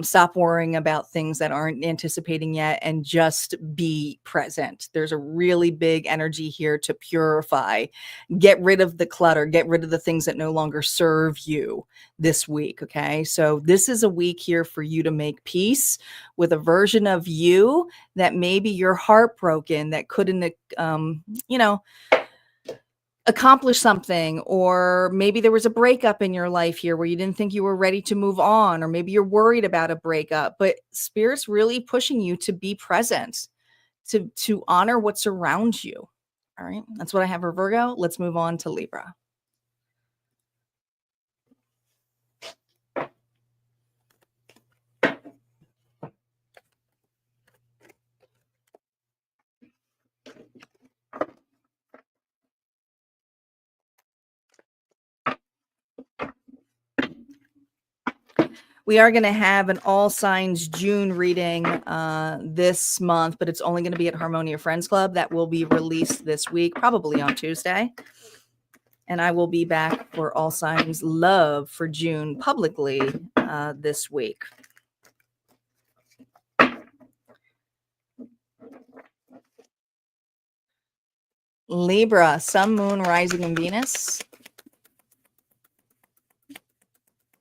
Stop worrying about things that aren't anticipating yet and just be present. There's a really big energy here to purify, get rid of the clutter, get rid of the things that no longer serve you this week. Okay. So this is a week here for you to make peace with a version of you that maybe you're heartbroken, that couldn't, accomplish something, or maybe there was a breakup in your life here where you didn't think you were ready to move on, or maybe you're worried about a breakup, but spirit's really pushing you to be present, to honor what's around you. All right, that's what I have for Virgo. Let's move on to Libra. We are going to have an all signs June reading this month, but it's only going to be at Harmonia Friends Club. That will be released this week, probably on Tuesday. And I will be back for all signs love for June publicly this week. Libra, Sun, Moon, Rising, and Venus.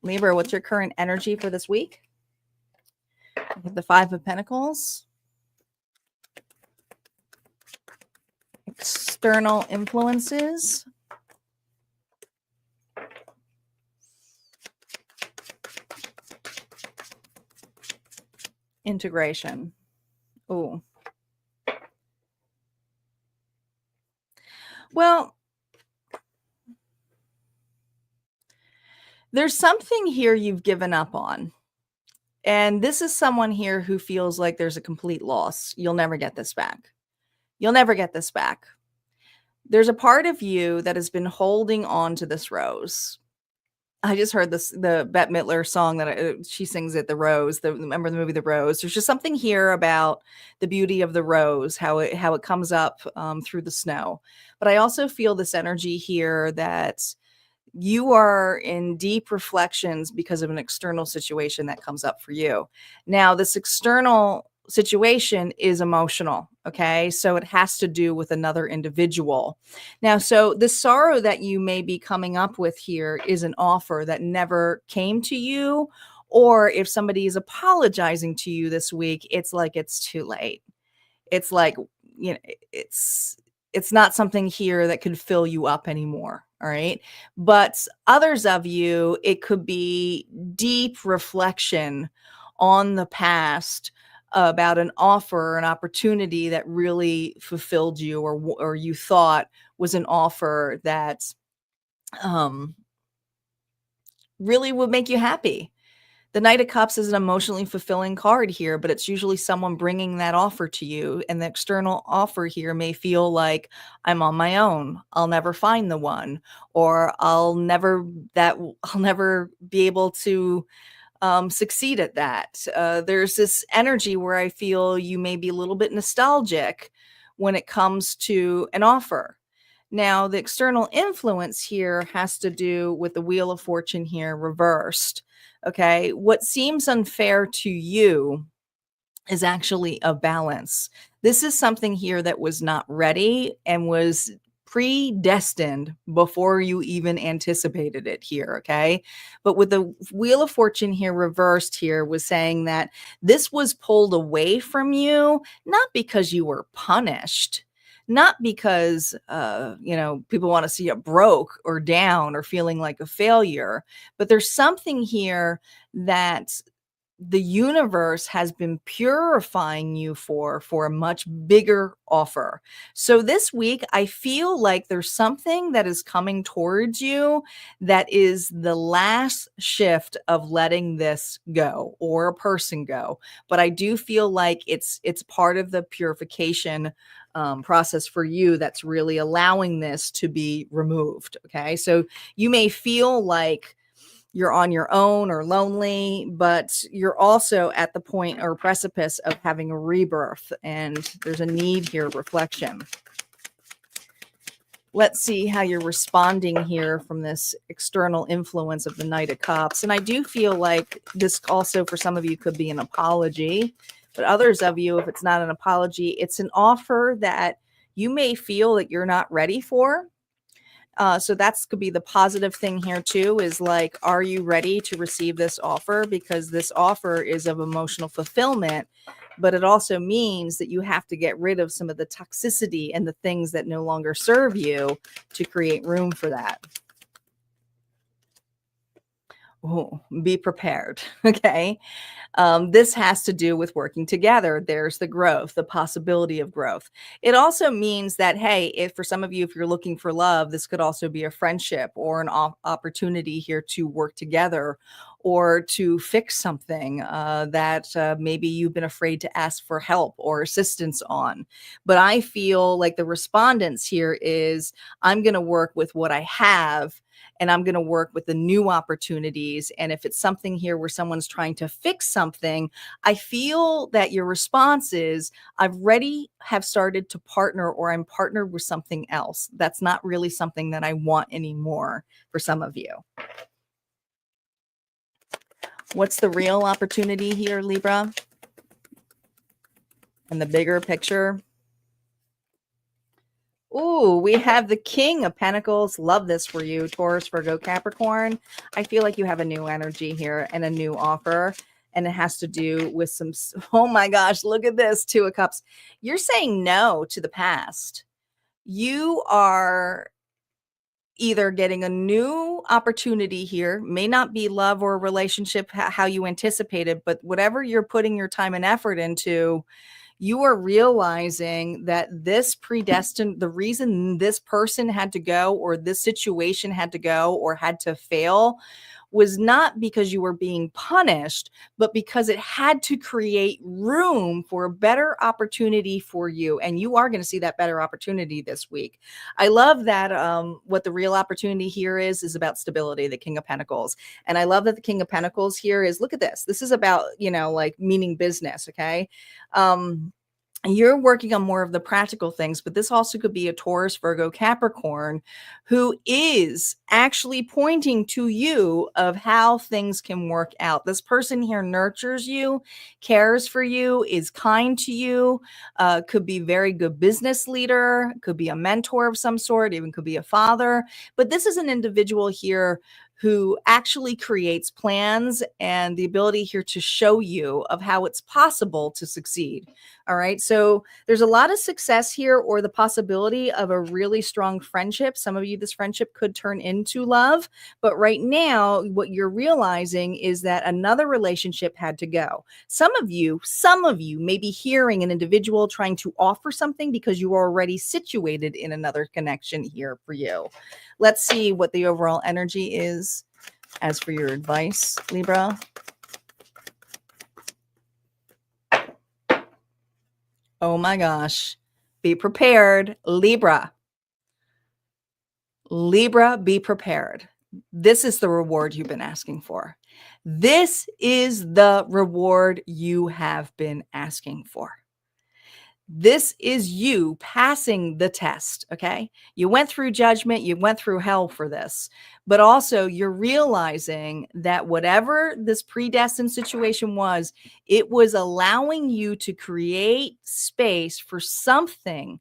Libra, what's your current energy for this week? The Five of Pentacles. External influences. Integration. Ooh. Well, there's something here you've given up on. And this is someone here who feels like there's a complete loss. You'll never get this back. You'll never get this back. There's a part of you that has been holding on to this rose. I just heard the Bette Midler song that she sings it, The Rose. Remember the movie The Rose? There's just something here about the beauty of the rose, how it comes up through the snow. But I also feel this energy here that you are in deep reflections because of an external situation that comes up for you. Now, this external situation is emotional, okay? So it has to do with another individual. Now, so the sorrow that you may be coming up with here is an offer that never came to you, or if somebody is apologizing to you this week, it's like it's too late. It's like, it's not something here that could fill you up anymore. All right. But others of you, it could be deep reflection on the past about an offer, an opportunity that really fulfilled you, or you thought was an offer that really would make you happy. The Knight of Cups is an emotionally fulfilling card here, but it's usually someone bringing that offer to you. And the external offer here may feel like, I'm on my own. I'll never find the one, or I'll never be able to succeed at that. There's this energy where I feel you may be a little bit nostalgic when it comes to an offer. Now, the external influence here has to do with the Wheel of Fortune here reversed. Okay, what seems unfair to you is actually a balance. This is something here that was not ready and was predestined before you even anticipated it here, okay? But with the Wheel of Fortune here reversed here was saying that this was pulled away from you, not because you were punished, not because people want to see you broke or down or feeling like a failure, but there's something here that the universe has been purifying you for a much bigger offer. So this week, I feel like there's something that is coming towards you that is the last shift of letting this go, or a person go. But I do feel like it's part of the purification process for you that's really allowing this to be removed. Okay. So you may feel like you're on your own or lonely, but you're also at the point or precipice of having a rebirth, and there's a need here, reflection. Let's see how you're responding here from this external influence of the Knight of Cups. And I do feel like this also for some of you could be an apology, but others of you, if it's not an apology, it's an offer that you may feel that you're not ready for. So that's could be the positive thing here too, is like, are you ready to receive this offer? Because this offer is of emotional fulfillment, but it also means that you have to get rid of some of the toxicity and the things that no longer serve you to create room for that. Oh, be prepared. Okay. This has to do with working together. There's the growth, the possibility of growth. It also means that, hey, if for some of you, if you're looking for love, this could also be a friendship or an opportunity here to work together or to fix something that maybe you've been afraid to ask for help or assistance on. But I feel like the respondents here is I'm going to work with what I have and I'm going to work with the new opportunities. And if it's something here where someone's trying to fix something, I feel that your response is, I've already have started to partner or I'm partnered with something else. That's not really something that I want anymore for some of you. What's the real opportunity here, Libra? And the bigger picture? Ooh, we have the King of Pentacles. Love this for you, Taurus, Virgo, Capricorn. I feel like you have a new energy here and a new offer. And it has to do with some, oh my gosh, look at this, Two of Cups. You're saying no to the past. You are either getting a new opportunity here, may not be love or a relationship how you anticipated, but whatever you're putting your time and effort into, you are realizing that this predestined, the reason this person had to go or this situation had to go or had to fail was not because you were being punished, but because it had to create room for a better opportunity for you. And you are going to see that better opportunity this week. I love that what the real opportunity here is about stability, the King of Pentacles. And I love that the King of Pentacles here is, look at this. This is about, like meaning business. Okay. You're working on more of the practical things, but this also could be a Taurus, Virgo, Capricorn who is actually pointing to you of how things can work out. This person here nurtures you, cares for you, is kind to you, could be very good business leader, could be a mentor of some sort, even could be a father. But this is an individual here who actually creates plans and the ability here to show you of how it's possible to succeed. All right. So there's a lot of success here or the possibility of a really strong friendship. Some of you, this friendship could turn into love. But right now, what you're realizing is that another relationship had to go. Some of you may be hearing an individual trying to offer something because you are already situated in another connection here for you. Let's see what the overall energy is as for your advice, Libra. Oh my gosh. Be prepared, Libra. Libra, be prepared. This is the reward you've been asking for. This is the reward you have been asking for. This is you passing the test, okay? You went through judgment, you went through hell for this, but also you're realizing that whatever this predestined situation was, it was allowing you to create space for something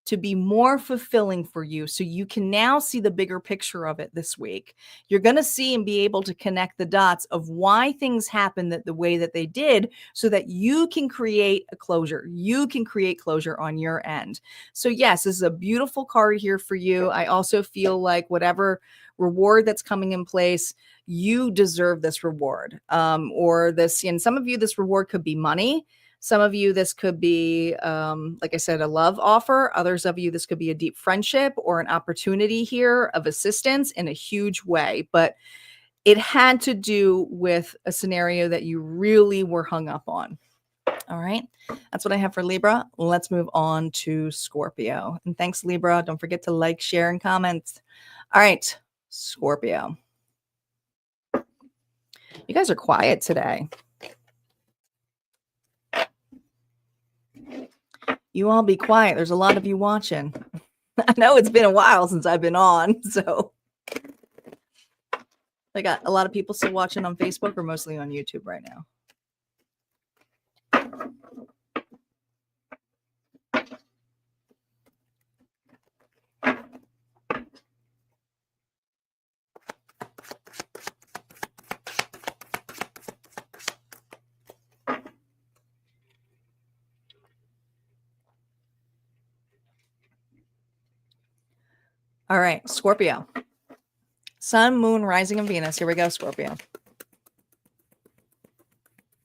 to be more fulfilling for you. So you can now see the bigger picture of it this week. You're going to see and be able to connect the dots of why things happened the way that they did so that you can create a closure. You can create closure on your end. So yes, this is a beautiful card here for you. I also feel like whatever reward that's coming in place, you deserve this reward. Or this, and some of you, this reward could be money. Some of you, this could be, like I said, a love offer. Others of you, this could be a deep friendship or an opportunity here of assistance in a huge way. But it had to do with a scenario that you really were hung up on. All right. That's what I have for Libra. Let's move on to Scorpio. And thanks, Libra. Don't forget to like, share, and comment. All right. Scorpio. You guys are quiet today. You all be quiet. There's a lot of you watching. I know it's been a while since I've been on, so I got a lot of people still watching on Facebook or mostly on YouTube right now. All right, Scorpio. Sun, Moon, Rising, and Venus. Here we go, Scorpio.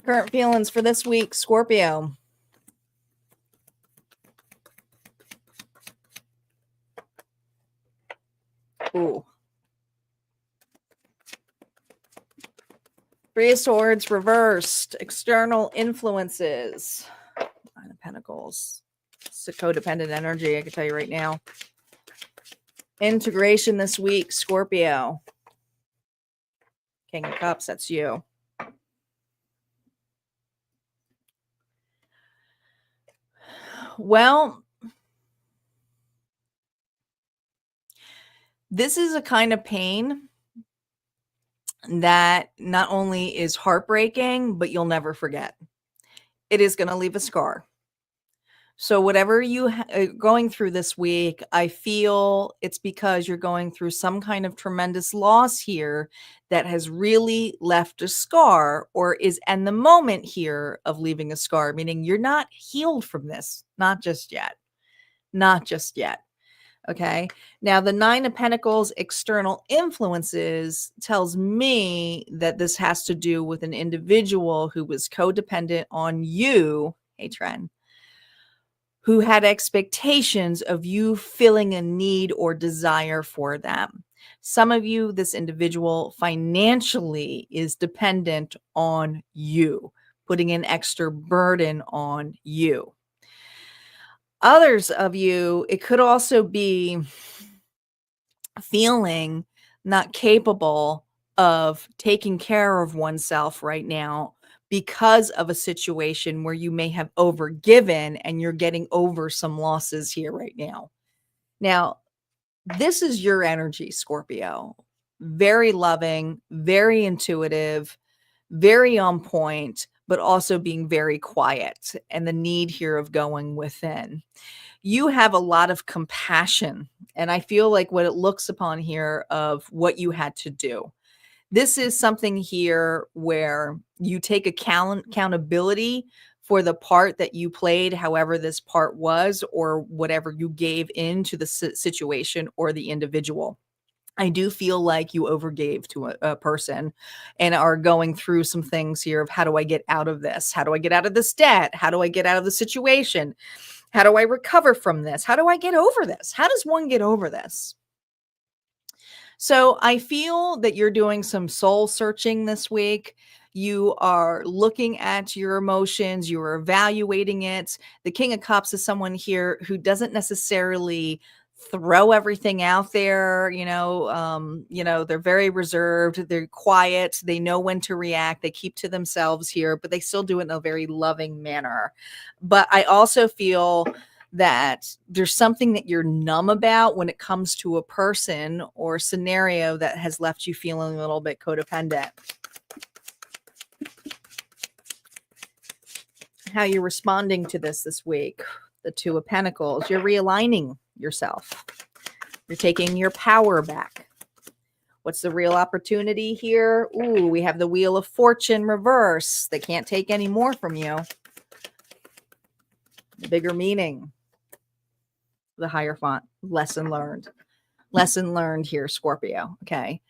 Current feelings for this week, Scorpio. Ooh. Three of Swords reversed. External influences. Nine of Pentacles. It's a codependent energy, I can tell you right now. Integration this week, Scorpio. King of Cups, that's you. Well, this is a kind of pain that not only is heartbreaking, but you'll never forget. It is going to leave a scar. So whatever you are going through this week, I feel it's because you're going through some kind of tremendous loss here that has really left a scar, or is in the moment here of leaving a scar, meaning you're not healed from this. Not just yet. Not just yet. Okay. Now, the Nine of Pentacles external influences tells me that this has to do with an individual who was codependent on you. Hey, Tren. Who had expectations of you filling a need or desire for them. Some of you, this individual financially is dependent on you, putting an extra burden on you. Others of you, it could also be feeling not capable of taking care of oneself right now, because of a situation where you may have overgiven and you're getting over some losses here right now. Now, this is your energy, Scorpio. Very loving, very intuitive, very on point, but also being very quiet, and the need here of going within. You have a lot of compassion, and I feel like what it looks upon here of what you had to do. This is something here where you take accountability for the part that you played, however this part was, or whatever you gave into the situation or the individual. I do feel like you overgave to a person and are going through some things here of, how do I get out of this? How do I get out of this debt? How do I get out of the situation? How do I recover from this? How do I get over this? How does one get over this? So I feel that you're doing some soul searching this week. You are looking at your emotions, you are evaluating it. The King of Cups is someone here who doesn't necessarily throw everything out there. They're very reserved, they're quiet, they know when to react, they keep to themselves here, but they still do it in a very loving manner. But I also feel that there's something that you're numb about when it comes to a person or scenario that has left you feeling a little bit codependent. How you're responding to this week. The Two of Pentacles. You're realigning yourself. You're taking your power back. What's the real opportunity here? Ooh, we have the Wheel of Fortune reverse. They can't take any more from you. The bigger meaning. The higher font. Lesson learned. Lesson learned here, Scorpio. Okay.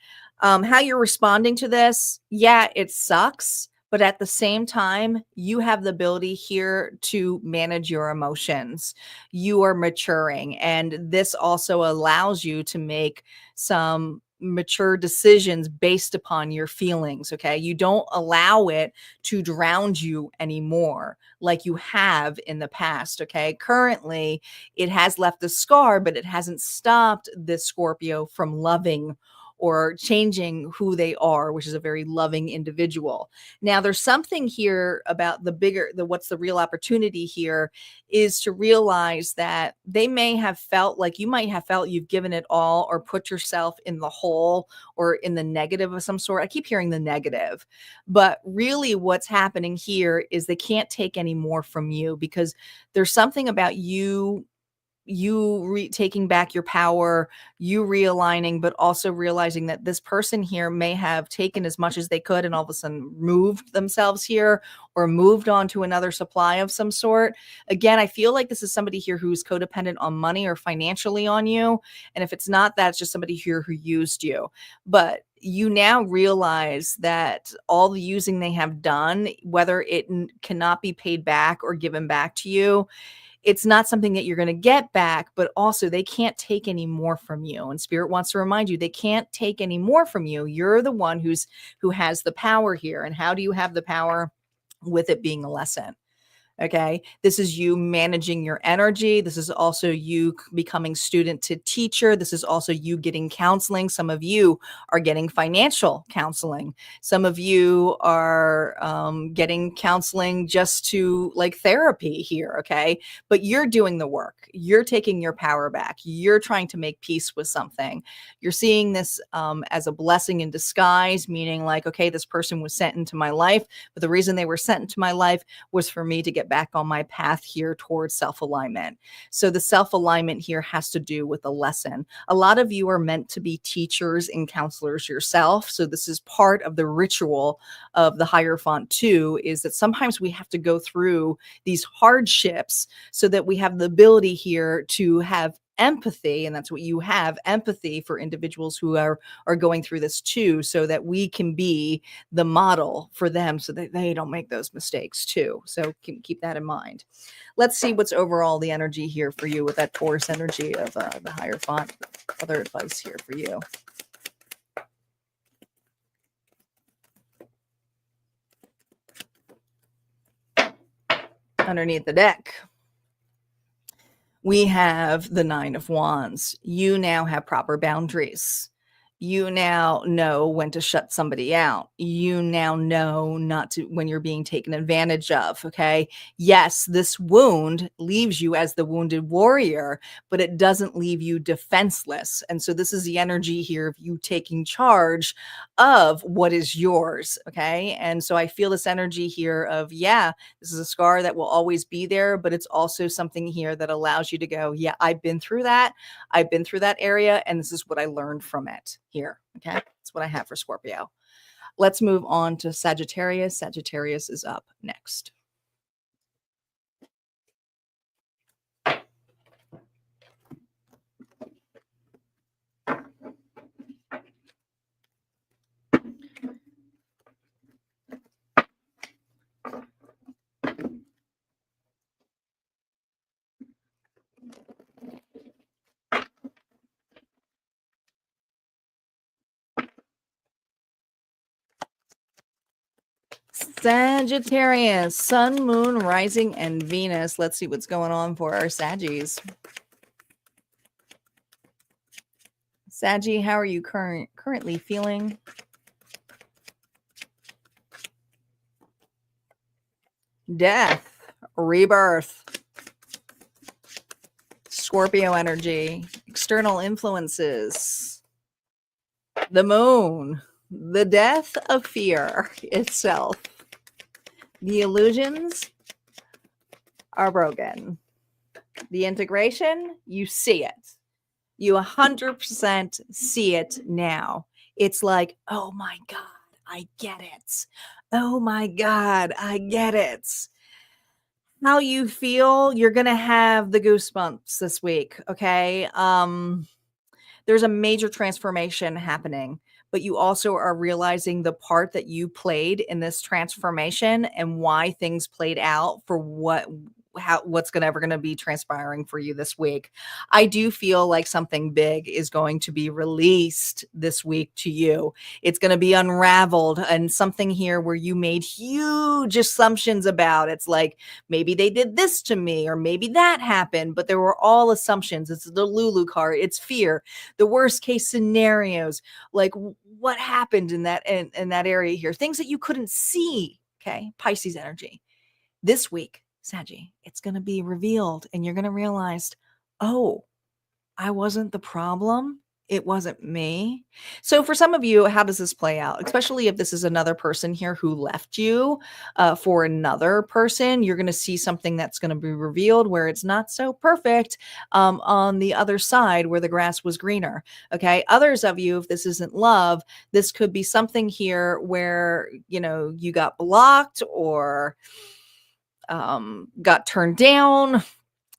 How you're responding to this. Yeah, it sucks. But at the same time, you have the ability here to manage your emotions. You are maturing. And this also allows you to make some mature decisions based upon your feelings. Okay. You don't allow it to drown you anymore like you have in the past. Okay. Currently, it has left a scar, but it hasn't stopped this Scorpio from loving or changing who they are, which is a very loving individual. Now, there's something here about what's the real opportunity here is to realize that they may have felt like you might have felt you've given it all or put yourself in the hole or in the negative of some sort. I keep hearing the negative, but really what's happening here is they can't take any more from you because there's something about taking back your power, you realigning, but also realizing that this person here may have taken as much as they could and all of a sudden moved themselves here or moved on to another supply of some sort. Again, I feel like this is somebody here who's codependent on money or financially on you. And if it's not that, it's just somebody here who used you. But you now realize that all the using they have done, whether it cannot be paid back or given back to you, it's not something that you're going to get back, but also they can't take any more from you. And Spirit wants to remind you, they can't take any more from you. You're the one who has the power here. And how do you have the power? With it being a lesson. Okay. This is you managing your energy. This is also you becoming student to teacher. This is also you getting counseling. Some of you are getting financial counseling. Some of you are getting counseling just to like therapy here. Okay. But you're doing the work. You're taking your power back. You're trying to make peace with something. You're seeing this as a blessing in disguise, meaning like, okay, this person was sent into my life, but the reason they were sent into my life was for me to get back on my path here towards self-alignment. So the self-alignment here has to do with a lesson. A lot of you are meant to be teachers and counselors yourself. So this is part of the ritual of the Hierophant too, is that sometimes we have to go through these hardships so that we have the ability here to have empathy, and that's what you have, empathy for individuals who are going through this too, so that we can be the model for them so that they don't make those mistakes too. So keep that in mind. Let's see what's overall the energy here for you with that Taurus energy of the Hierophant. Other advice here for you. Underneath the deck, we have the Nine of Wands. You now have proper boundaries. You now know when to shut somebody out. You now know not to, when you're being taken advantage of. Okay. Yes, this wound leaves you as the wounded warrior, but it doesn't leave you defenseless. And so this is the energy here of you taking charge of what is yours. Okay. And so I feel this energy here of, yeah, this is a scar that will always be there, but it's also something here that allows you to go, yeah, I've been through that. I've been through that area, and this is what I learned from it here. Okay. That's what I have for Scorpio. Let's move on to Sagittarius. Sagittarius is up next. Sagittarius, Sun, Moon, Rising, and Venus. Let's see what's going on for our Saggies. Saggy, how are you currently feeling? Death, rebirth, Scorpio energy, external influences, the moon, the death of fear itself. The illusions are broken. The integration, you see it. You 100% see it now. It's like, oh my God, I get it. Oh my God, I get it. How you feel, you're going to have the goosebumps this week, okay? There's a major transformation happening, but you also are realizing the part that you played in this transformation and why things played out for what what's ever going to be transpiring for you this week. I do feel like something big is going to be released this week to you. It's going to be unraveled, and something here where you made huge assumptions about. It's like maybe they did this to me or maybe that happened, but there were all assumptions. It's the Lulu card. It's fear, the worst case scenarios, like what happened in that area here, things that you couldn't see. Okay, Pisces energy. This week, Saggy, it's going to be revealed and you're going to realize, oh, I wasn't the problem. It wasn't me. So for some of you, how does this play out? Especially if this is another person here who left you for another person, you're going to see something that's going to be revealed where it's not so perfect on the other side where the grass was greener. Okay. Others of you, if this isn't love, this could be something here where, you got blocked or got turned down.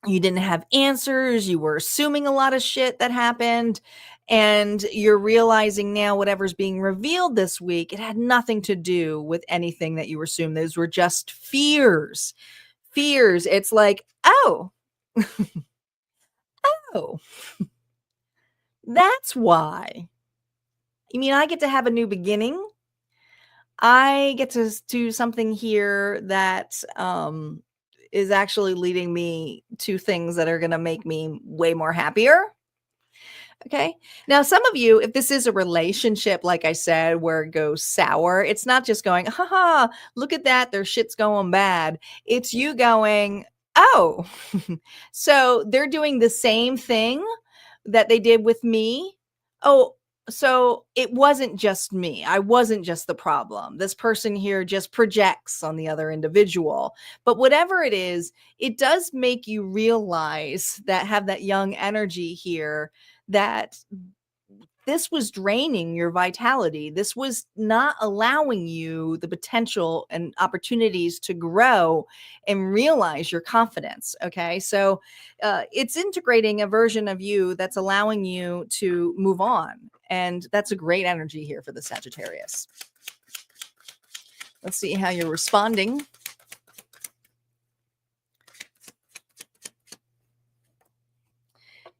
You didn't have answers. You were assuming a lot of shit that happened. And you're realizing now whatever's being revealed this week, it had nothing to do with anything that you assumed. Those were just fears. Fears. It's like, oh, oh, that's why. You mean I get to have a new beginning? I get to do something here that is actually leading me to things that are going to make me way more happier. Okay. Now, some of you, if this is a relationship, like I said, where it goes sour, it's not just going, haha, look at that, their shit's going bad. It's you going, oh, so they're doing the same thing that they did with me. Oh, so it wasn't just me. I wasn't just the problem. This person here just projects on the other individual. But whatever it is, it does make you realize that have that young energy here that this was draining your vitality. This was not allowing you the potential and opportunities to grow and realize your confidence. Okay. So it's integrating a version of you that's allowing you to move on. And that's a great energy here for the Sagittarius. Let's see how you're responding.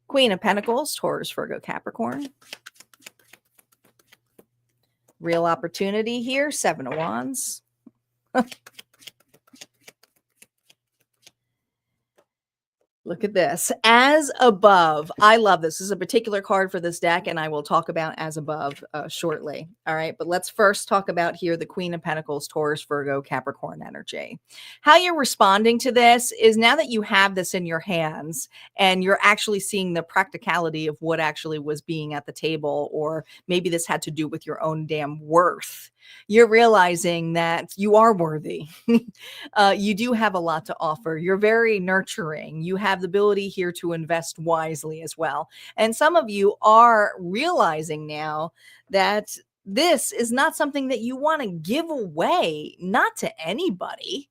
Queen of Pentacles, Taurus, Virgo, Capricorn. Real opportunity here, Seven of Wands. Look at this. As above. I love this. This is a particular card for this deck, and I will talk about as above shortly. All right. But let's first talk about here the Queen of Pentacles, Taurus, Virgo, Capricorn energy. How you're responding to this is now that you have this in your hands and you're actually seeing the practicality of what actually was being at the table, or maybe this had to do with your own damn worth. You're realizing that you are worthy. You do have a lot to offer. You're very nurturing. You have the ability here to invest wisely as well. And some of you are realizing now that this is not something that you want to give away, not to anybody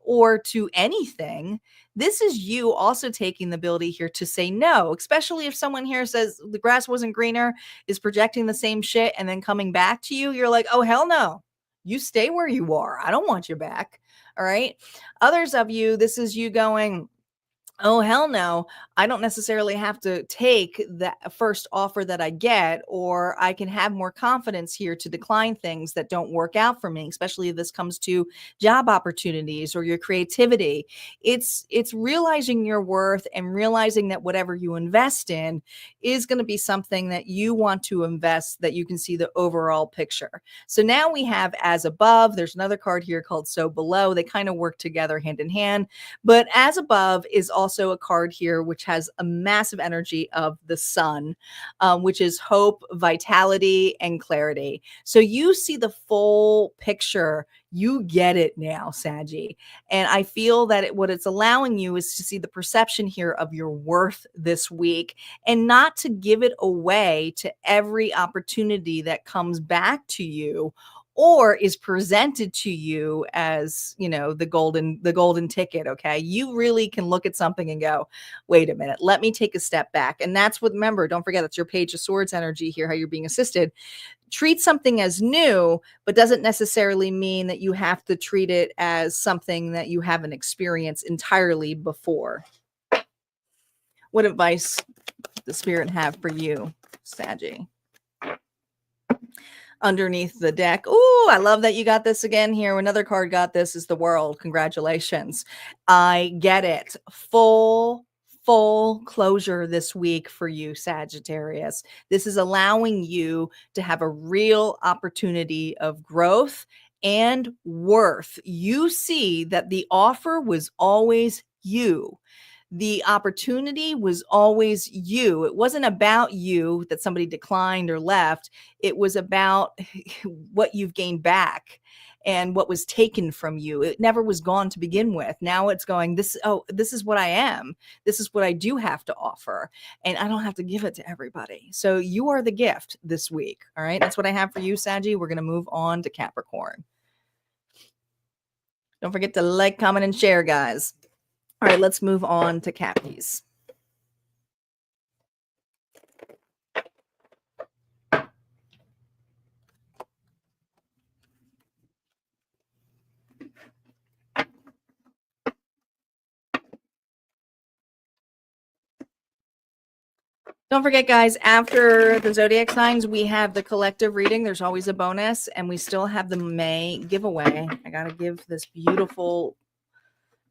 or to anything. This is you also taking the ability here to say no, especially if someone here says the grass wasn't greener, is projecting the same shit and then coming back to you. You're like, oh, hell no. You stay where you are. I don't want you back. All right. Others of you, this is you going, oh, hell no. I don't necessarily have to take that first offer that I get, or I can have more confidence here to decline things that don't work out for me, especially if this comes to job opportunities or your creativity. It's realizing your worth and realizing that whatever you invest in is going to be something that you want to invest, that you can see the overall picture. So now we have as above. There's another card here called so below. They kind of work together hand in hand, but as above is also a card here which has a massive energy of the sun, which is hope, vitality, and clarity. So you see the full picture. You get it now, Saggy. And I feel that what it's allowing you is to see the perception here of your worth this week, and not to give it away to every opportunity that comes back to you, or is presented to you as, the golden ticket. Okay. You really can look at something and go, wait a minute, let me take a step back. And that's what, remember, don't forget, that's your Page of Swords energy here, how you're being assisted. Treat something as new, but doesn't necessarily mean that you have to treat it as something that you haven't experienced entirely before. What advice does the spirit have for you, Saggy? Underneath the deck. Ooh, I love that you got this again here. Another card got this is the World. Congratulations. I get it. Full closure this week for you, Sagittarius. This is allowing you to have a real opportunity of growth and worth. You see that the offer was always you. The opportunity was always you. It wasn't about you that somebody declined or left. It was about what you've gained back and what was taken from you. It never was gone to begin with. Now it's going, this is what I am. This is what I do have to offer. And I don't have to give it to everybody. So you are the gift this week. All right. That's what I have for you, Saggy. We're going to move on to Capricorn. Don't forget to like, comment, and share, guys. All right, let's move on to Cappies. Don't forget, guys, after the Zodiac signs, we have the collective reading. There's always a bonus, and we still have the May giveaway. I got to give this beautiful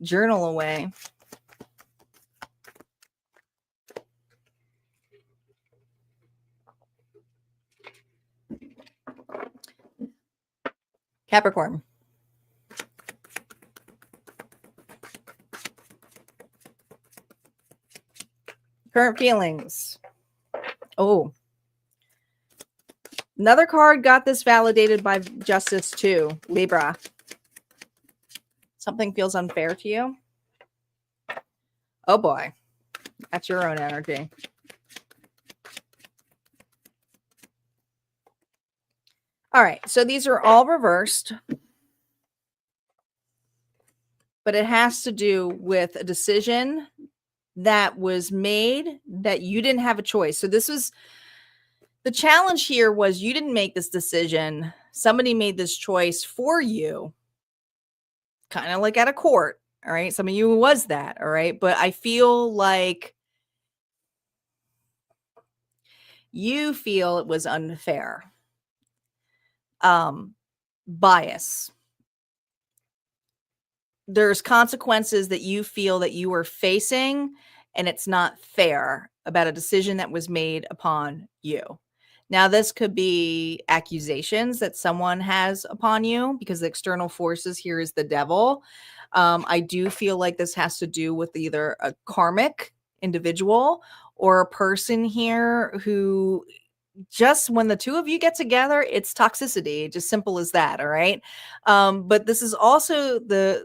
journal away. Capricorn. Current feelings. Oh. Another card got this validated by Justice too. Libra. Something feels unfair to you? Oh boy. That's your own energy. All right. So these are all reversed. But it has to do with a decision that was made that you didn't have a choice. So this was the challenge here was you didn't make this decision. Somebody made this choice for you, kind of like at a court. All right. Some of you was that. All right. But I feel like you feel it was unfair. Bias. There's consequences that you feel that you are facing, and it's not fair about a decision that was made upon you. Now, this could be accusations that someone has upon you because the external forces here is the devil. I do feel like this has to do with either a karmic individual or a person here who just when the two of you get together, it's toxicity, just simple as that. All right. But this is also the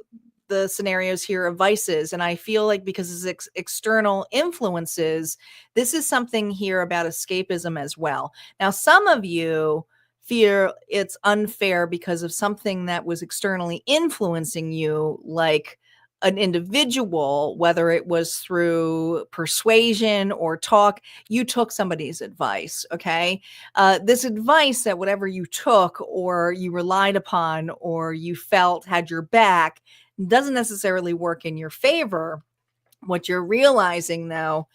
scenarios here of vices. And I feel like because it's external influences, this is something here about escapism as well. Now, some of you fear it's unfair because of something that was externally influencing you, like an individual, whether it was through persuasion or talk, you took somebody's advice. Okay. This advice that whatever you took or you relied upon or you felt had your back doesn't necessarily work in your favor. What you're realizing though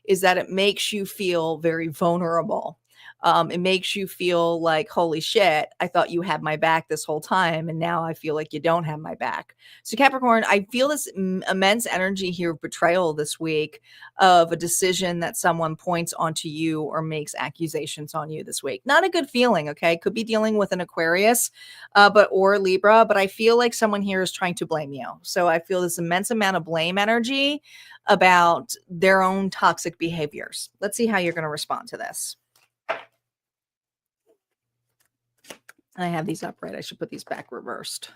is that it makes you feel very vulnerable. It makes you feel like, holy shit, I thought you had my back this whole time. And now I feel like you don't have my back. So Capricorn, I feel this immense energy here of betrayal this week of a decision that someone points onto you or makes accusations on you this week. Not a good feeling. Okay. Could be dealing with an Aquarius, or Libra, but I feel like someone here is trying to blame you. So I feel this immense amount of blame energy about their own toxic behaviors. Let's see how you're going to respond to this. I have these upright. I should put these back reversed.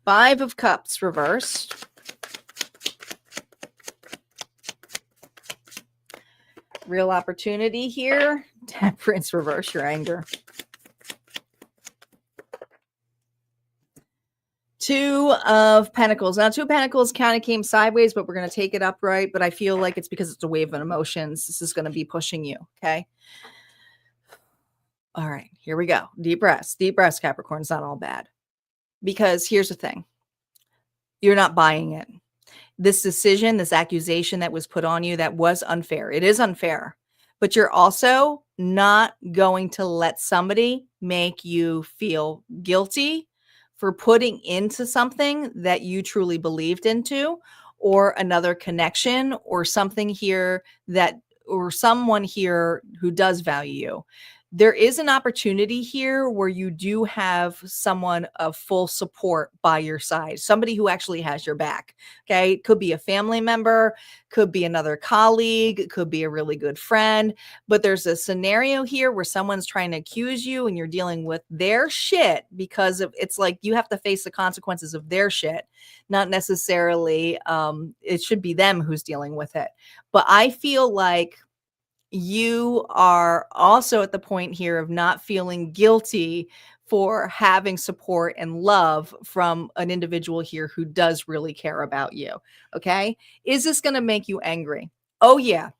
Five of Cups reversed. real opportunity here. Temperance, reverse your anger. Two of Pentacles. Now, Two of Pentacles kind of came sideways, but we're going to take it upright. But I feel like it's because it's a wave of emotions. This is going to be pushing you. Okay. All right. Here we go. Deep breaths. Deep breaths, Capricorn. It's not all bad. Because here's the thing. You're not buying it. This decision, this accusation that was put on you, that was unfair. It is unfair. But you're also not going to let somebody make you feel guilty for putting into something that you truly believed into, or another connection, or something here that, or someone here who does value you. There is an opportunity here where you do have someone of full support by your side, somebody who actually has your back. Okay. It could be a family member, could be another colleague, could be a really good friend, but there's a scenario here where someone's trying to accuse you and you're dealing with their shit, because of, it's like you have to face the consequences of their shit, not necessarily it should be them who's dealing with it. But I feel like you are also at the point here of not feeling guilty for having support and love from an individual here who does really care about you. Okay. Is this going to make you angry? Oh, yeah.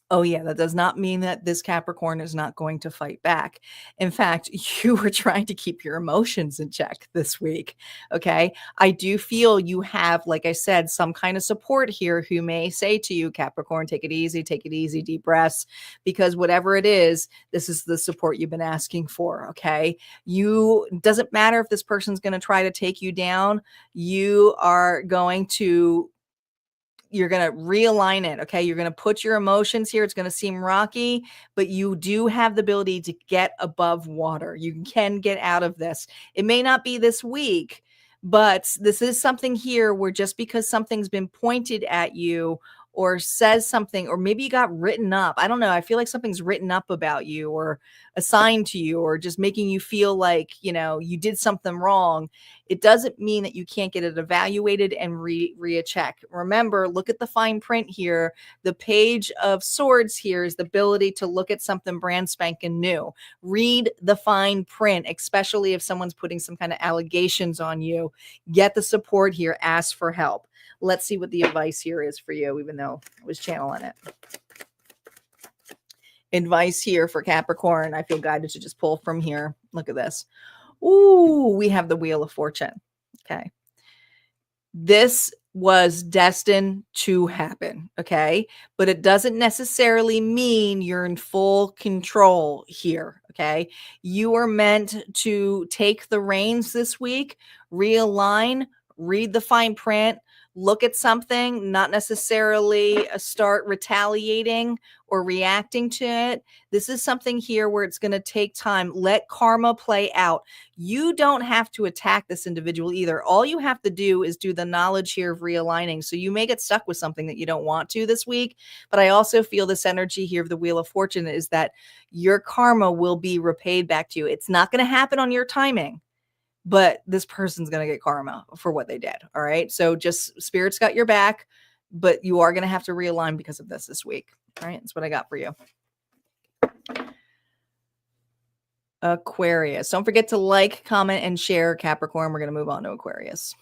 Oh, yeah, that does not mean that this Capricorn is not going to fight back. In fact, you were trying to keep your emotions in check this week. Okay. I do feel you have, like I said, some kind of support here who may say to you, Capricorn, take it easy, deep breaths, because whatever it is, this is the support you've been asking for. Okay. Doesn't matter if this person's going to try to take you down. You're going to realign it. Okay. You're going to put your emotions here. It's going to seem rocky, but you do have the ability to get above water. You can get out of this. It may not be this week, but this is something here where just because something's been pointed at you or says something, or maybe you got written up. I don't know. I feel like something's written up about you or assigned to you, or just making you feel like, you did something wrong. It doesn't mean that you can't get it evaluated and recheck. Remember, look at the fine print here. The Page of Swords here is the ability to look at something brand spanking new. Read the fine print, especially if someone's putting some kind of allegations on you. Get the support here. Ask for help. Let's see what the advice here is for you, even though I was channeling it. Advice here for Capricorn. I feel guided to just pull from here. Look at this. Ooh, we have the Wheel of Fortune. Okay. This was destined to happen. Okay. But it doesn't necessarily mean you're in full control here. Okay. You are meant to take the reins this week, realign, read the fine print, look at something, not necessarily start retaliating or reacting to it. This is something here where it's going to take time. Let karma play out. You don't have to attack this individual either. All you have to do is do the knowledge here of realigning. So you may get stuck with something that you don't want to this week, but I also feel this energy here of the Wheel of Fortune is that your karma will be repaid back to you. It's not going to happen on your timing, but this person's going to get karma for what they did. All right. So just Spirit's got your back, but you are going to have to realign because of this week. All right. That's what I got for you. Aquarius. Don't forget to like, comment, and share, Capricorn. We're going to move on to Aquarius.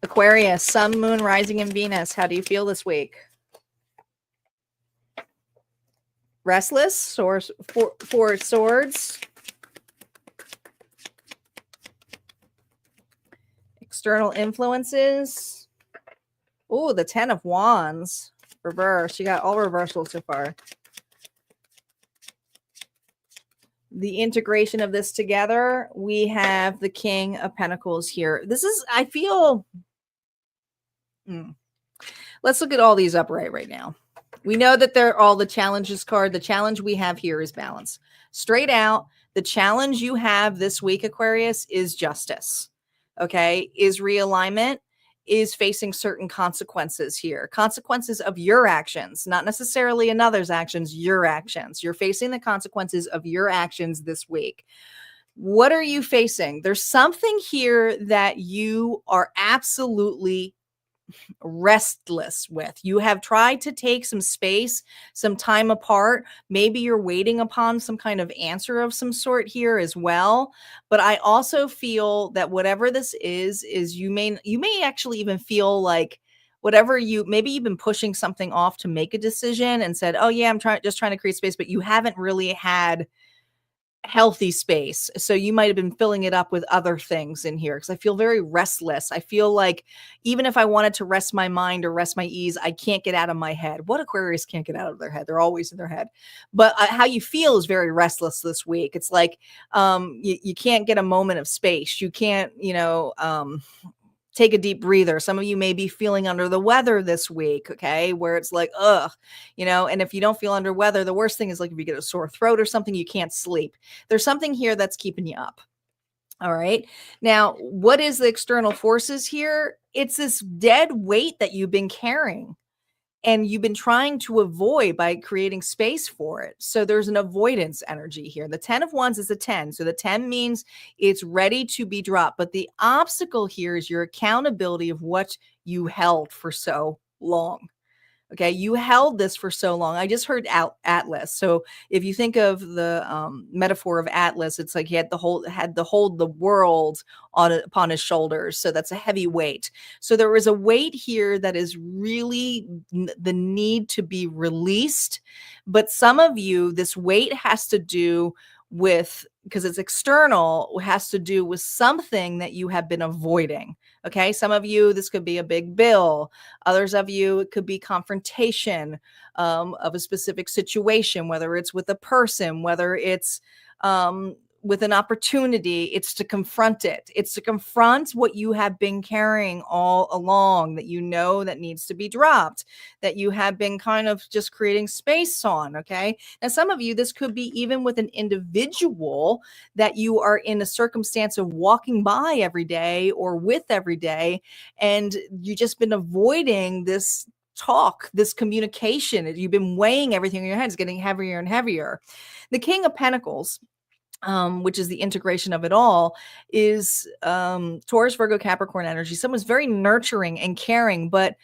Aquarius, Sun, Moon, Rising, and Venus. How do you feel this week? Restless or Four of Swords? External influences. Oh, the 10 of Wands. Reverse. You got all reversals so far. The integration of this together. We have the King of Pentacles here. This is, I feel... Let's look at all these upright right now. We know that they're all the challenges card. The challenge we have here is balance. Straight out, the challenge you have this week, Aquarius, is justice. Okay, is realignment, is facing certain consequences here. Consequences of your actions, not necessarily another's actions, your actions. You're facing the consequences of your actions this week. What are you facing? There's something here that you are absolutely restless with. You have tried to take some space, some time apart. Maybe you're waiting upon some kind of answer of some sort here as well. But I also feel that whatever this is you may actually even feel like whatever maybe you've been pushing something off to make a decision and said, "Oh yeah, I'm trying to create space," but you haven't really had healthy space. So you might have been filling it up with other things in here because I feel very restless. I feel like even if I wanted to rest my mind or rest my ease, I can't get out of my head. What Aquarius can't get out of their head? They're always in their head. But how you feel is very restless this week. It's like you can't get a moment of space. You can't, take a deep breather. Some of you may be feeling under the weather this week, okay, where it's like, ugh, and if you don't feel under weather, the worst thing is like if you get a sore throat or something, you can't sleep. There's something here that's keeping you up. All right. Now, what is the external forces here? It's this dead weight that you've been carrying and you've been trying to avoid by creating space for it. So there's an avoidance energy here. The 10 of wands is a 10. So the 10 means it's ready to be dropped. But the obstacle here is your accountability of what you held for so long. Okay, you held this for so long. I just heard Atlas. So if you think of the metaphor of Atlas, it's like he had to hold the world upon his shoulders. So that's a heavy weight. So there was a weight here that is really the need to be released. But some of you, this weight has to do with, because it's external, has to do with something that you have been avoiding. Okay, some of you, this could be a big bill. Others of you, it could be confrontation of a specific situation, whether it's with a person, whether it's with an opportunity. It's to confront it. It's to confront what you have been carrying all along that that needs to be dropped, that you have been kind of just creating space on. Okay. Now, some of you, this could be even with an individual that you are in a circumstance of walking by every day or with every day, and you just been avoiding this talk, this communication. You've been weighing everything in your head. It's getting heavier and heavier. The King of Pentacles, which is the integration of it all, is Taurus, Virgo, Capricorn energy. Someone's very nurturing and caring, but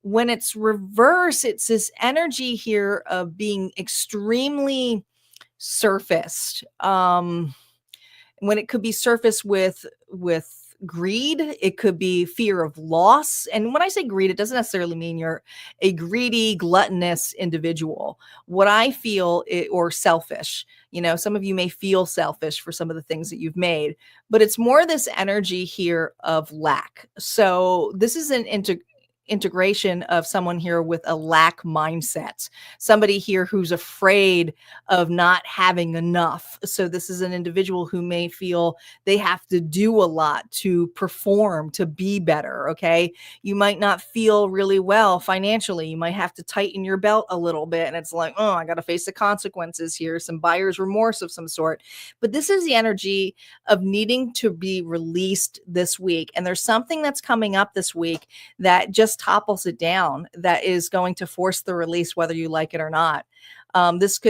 when it's reverse, it's this energy here of being extremely surfaced. When it could be surfaced with greed, it could be fear of loss. And when I say greed, it doesn't necessarily mean you're a greedy, gluttonous individual. What I feel or selfish, some of you may feel selfish for some of the things that you've made, but it's more this energy here of lack. So this is an integration of someone here with a lack mindset, somebody here who's afraid of not having enough. So this is an individual who may feel they have to do a lot to perform, to be better. Okay. You might not feel really well financially. You might have to tighten your belt a little bit. And it's like, oh, I got to face the consequences here, some buyer's remorse of some sort. But this is the energy of needing to be released this week. And there's something that's coming up this week that just topples it down, that is going to force the release, whether you like it or not. This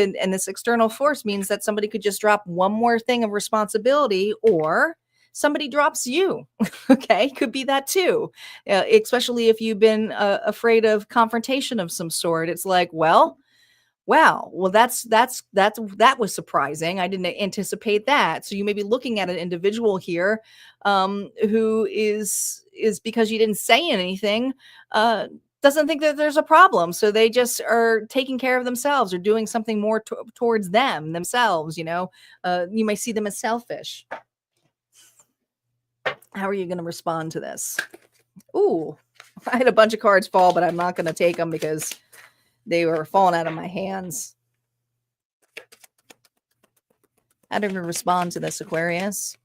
external force means that somebody could just drop one more thing of responsibility, or somebody drops you. Okay, could be that too. Especially if you've been afraid of confrontation of some sort. It's like, well, wow, well, that was surprising. I didn't anticipate that. So you may be looking at an individual here who is because you didn't say anything, doesn't think that there's a problem. So they just are taking care of themselves or doing something more towards themselves. You may see them as selfish. How are you going to respond to this? Ooh, I had a bunch of cards fall, but I'm not going to take them because they were falling out of my hands. How do we respond to this, Aquarius?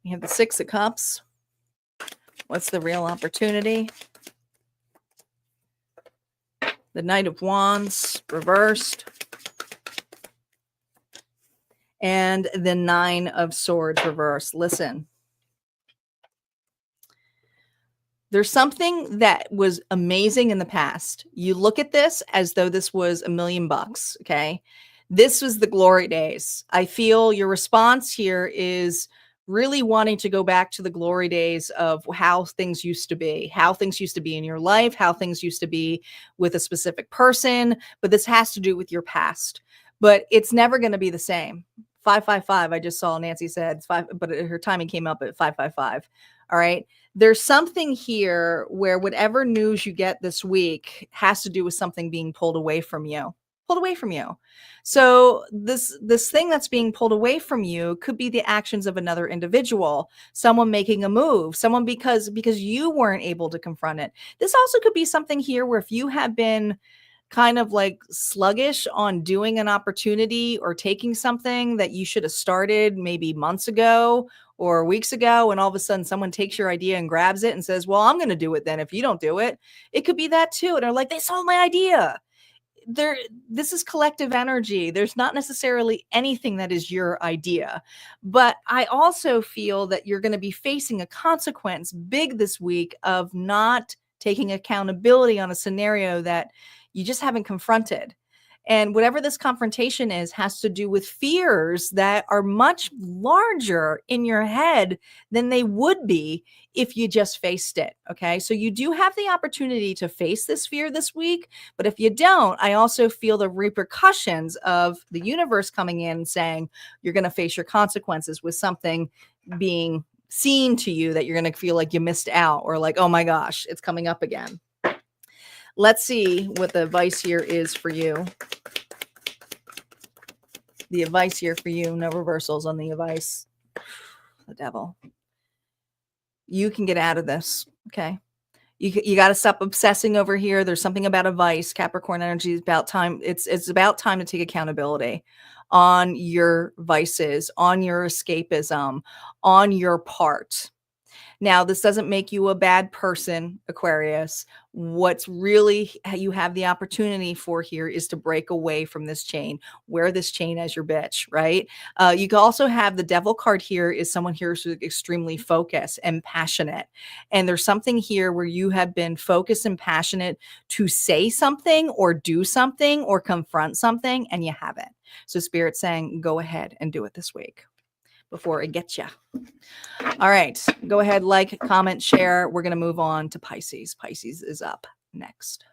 We have the Six of Cups. What's the real opportunity? The Knight of Wands reversed. And the Nine of Swords reversed. Listen. There's something that was amazing in the past. You look at this as though this was $1 million, okay? This was the glory days. I feel your response here is really wanting to go back to the glory days of how things used to be in your life, how things used to be with a specific person, but this has to do with your past. But it's never going to be the same. 555, I just saw Nancy said, five, but her timing came up at 555. All right. There's something here where whatever news you get this week has to do with something being pulled away from you. So this thing that's being pulled away from you could be the actions of another individual, someone making a move, someone because you weren't able to confront it. This also could be something here where if you have been kind of like sluggish on doing an opportunity or taking something that you should have started maybe months ago or weeks ago, and all of a sudden someone takes your idea and grabs it and says, well, I'm going to do it then if you don't do it. It could be that too. And they're like, they stole my idea. This is collective energy. There's not necessarily anything that is your idea, but I also feel that you're going to be facing a consequence big this week of not taking accountability on a scenario that you just haven't confronted. And whatever this confrontation is has to do with fears that are much larger in your head than they would be if you just faced it. Okay. So you do have the opportunity to face this fear this week. But if you don't, I also feel the repercussions of the universe coming in and saying you're going to face your consequences with something being seen to you that you're going to feel like you missed out or like, oh my gosh, it's coming up again. Let's see what the advice here is for you. The advice here for you, no reversals on the advice. The devil. You can get out of this, okay? You got to stop obsessing over here. There's something about advice. Capricorn energy is about time. It's about time to take accountability on your vices, on your escapism, on your part. Now, this doesn't make you a bad person, Aquarius. What's really you have the opportunity for here is to break away from this chain. Wear this chain as your bitch, right? You can also have the devil card here is someone here who's extremely focused and passionate. And there's something here where you have been focused and passionate to say something or do something or confront something, and you haven't. So Spirit's saying, go ahead and do it this week before it gets you. All right. Go ahead, like, comment, share. We're going to move on to Pisces. Pisces is up next.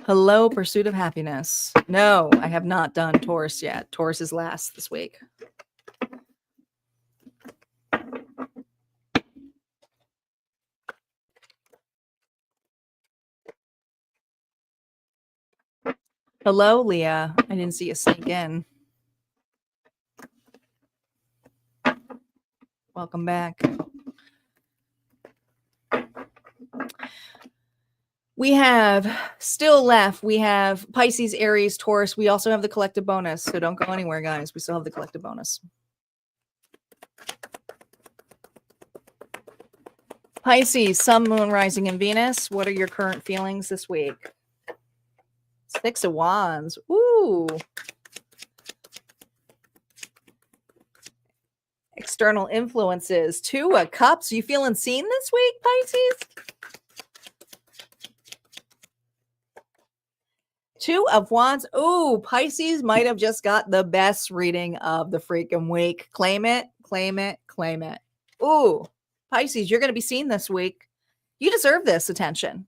Hello, Pursuit of Happiness. No, I have not done Taurus yet. Taurus is last this week. Hello, Leah. I didn't see you sneak in. Welcome back. We have still left. We have Pisces, Aries, Taurus. We also have the collective bonus. So don't go anywhere, guys. We still have the collective bonus. Pisces, Sun, Moon, Rising, and Venus. What are your current feelings this week? Six of Wands. Ooh. External influences. Two of Cups. You feeling seen this week, Pisces? Two of Wands. Ooh, Pisces might have just got the best reading of the freaking week. Claim it, claim it, claim it. Ooh, Pisces, you're going to be seen this week. You deserve this attention.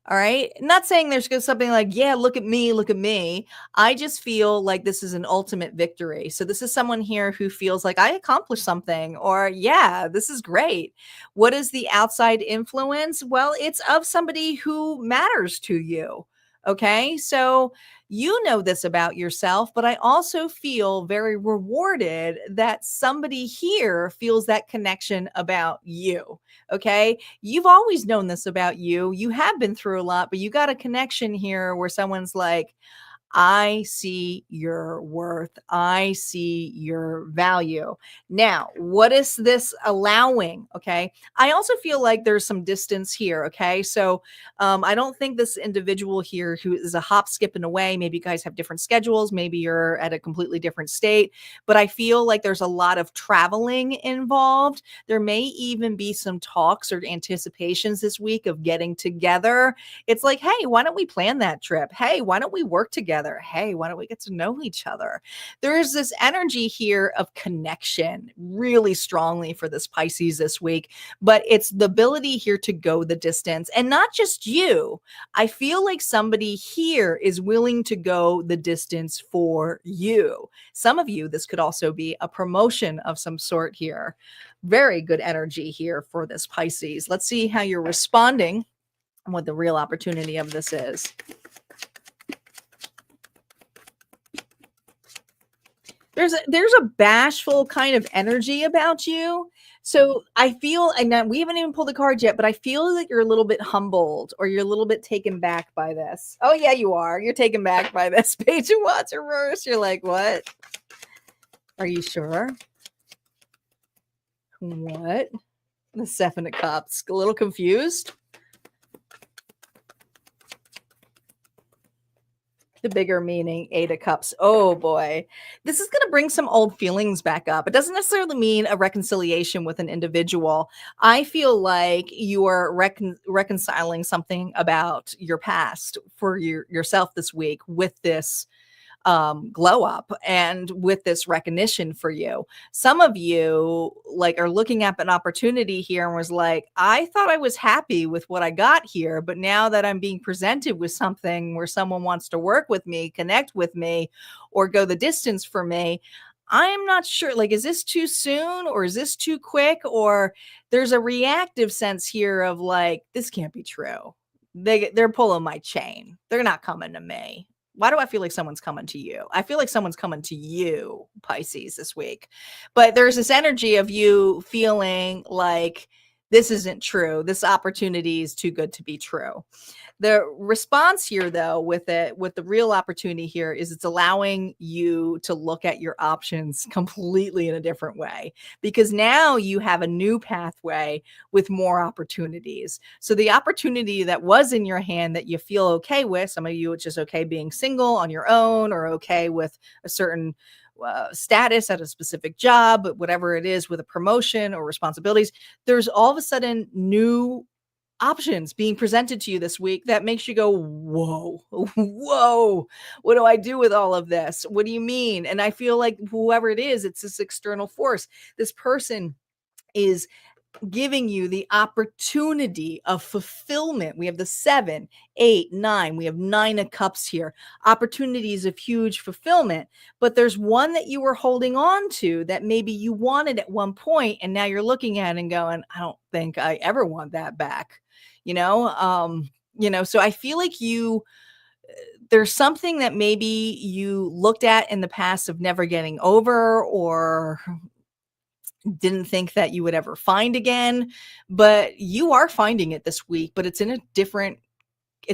All right. Not saying there's something like, yeah, look at me, look at me. I just feel like this is an ultimate victory. So this is someone here who feels like I accomplished something, or yeah, this is great. What is the outside influence? Well, it's of somebody who matters to you. Okay. So you know this about yourself, but I also feel very rewarded that somebody here feels that connection about you. Okay. You've always known this about you. You have been through a lot, but you got a connection here where someone's like, I see your worth. I see your value. Now, what is this allowing? Okay. I also feel like there's some distance here. Okay. So I don't think this individual here who is a hop, skip, and away, maybe you guys have different schedules. Maybe you're at a completely different state, but I feel like there's a lot of traveling involved. There may even be some talks or anticipations this week of getting together. It's like, hey, why don't we plan that trip? Hey, why don't we work together? Hey, why don't we get to know each other? There's this energy here of connection really strongly for this Pisces this week, but it's the ability here to go the distance, and not just you. I feel like somebody here is willing to go the distance for you. Some of you, this could also be a promotion of some sort here. Very good energy here for this Pisces. Let's see how you're responding and what the real opportunity of this is. There's a bashful kind of energy about you. So I feel, and now we haven't even pulled the card yet, but I feel that you're a little bit humbled or you're a little bit taken back by this. Oh yeah, you are. You're taken back by this. Page of Wands reverse. You're like, what? Are you sure? What? The Seven of Cups. A little confused. The bigger meaning, Eight of Cups. Oh boy. This is going to bring some old feelings back up. It doesn't necessarily mean a reconciliation with an individual. I feel like you are reconciling something about your past for yourself this week with this glow up and with this recognition for you. Some of you like are looking at an opportunity here and was like, I thought I was happy with what I got here, but now that I'm being presented with something where someone wants to work with me, connect with me, or go the distance for me, I'm not sure. Like, is this too soon or is this too quick? Or there's a reactive sense here of like, this can't be true. They're pulling my chain. They're not coming to me. Why do I feel like someone's coming to you? I feel like someone's coming to you, Pisces, this week. But there's this energy of you feeling like this isn't true. This opportunity is too good to be true. The response here, though, with the real opportunity here is it's allowing you to look at your options completely in a different way, because now you have a new pathway with more opportunities. So the opportunity that was in your hand that you feel okay with, some of you it's just okay being single on your own or okay with a certain status at a specific job, but whatever it is with a promotion or responsibilities, there's all of a sudden new options being presented to you this week that makes you go, whoa, whoa, what do I do with all of this? What do you mean? And I feel like whoever it is, it's this external force. This person is giving you the opportunity of fulfillment. We have the 7, 8, 9. We have 9 of Cups here. Opportunities of huge fulfillment. But there's one that you were holding on to that maybe you wanted at one point, and now you're looking at it and going, I don't think I ever want that back. So I feel like there's something that maybe you looked at in the past of never getting over or didn't think that you would ever find again, but you are finding it this week, but it's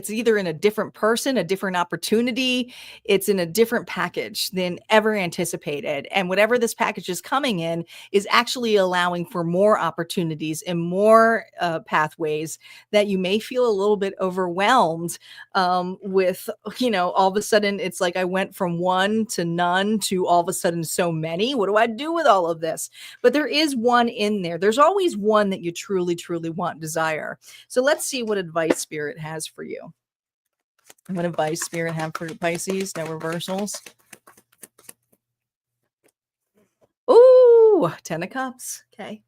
either in a different person, a different opportunity. It's in a different package than ever anticipated. And whatever this package is coming in is actually allowing for more opportunities and more pathways that you may feel a little bit overwhelmed with, all of a sudden it's like I went from one to none to all of a sudden so many. What do I do with all of this? But there is one in there. There's always one that you truly, truly want, desire. So let's see what advice Spirit has for you. What advice Spirit have for Pisces? No reversals. Ooh, 10 of Cups. Okay.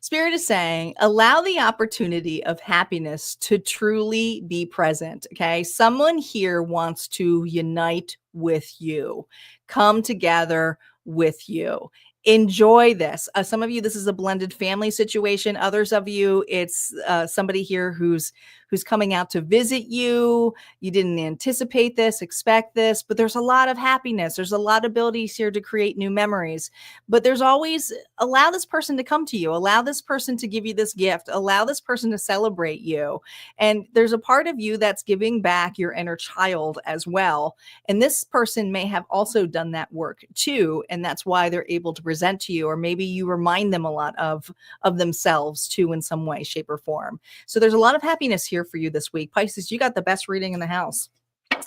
Spirit is saying, allow the opportunity of happiness to truly be present. Okay. Someone here wants to unite with you, come together with you. Enjoy this. Some of you, this is a blended family situation. Others of you, it's somebody here who's who's coming out to visit you. You didn't anticipate this, expect this, but there's a lot of happiness. There's a lot of abilities here to create new memories. But there's always, allow this person to come to you. Allow this person to give you this gift. Allow this person to celebrate you. And there's a part of you that's giving back your inner child as well. And this person may have also done that work too. And that's why they're able to present to you, or maybe you remind them a lot of themselves too in some way, shape, or form. So there's a lot of happiness here for you this week. Pisces, you got the best reading in the house.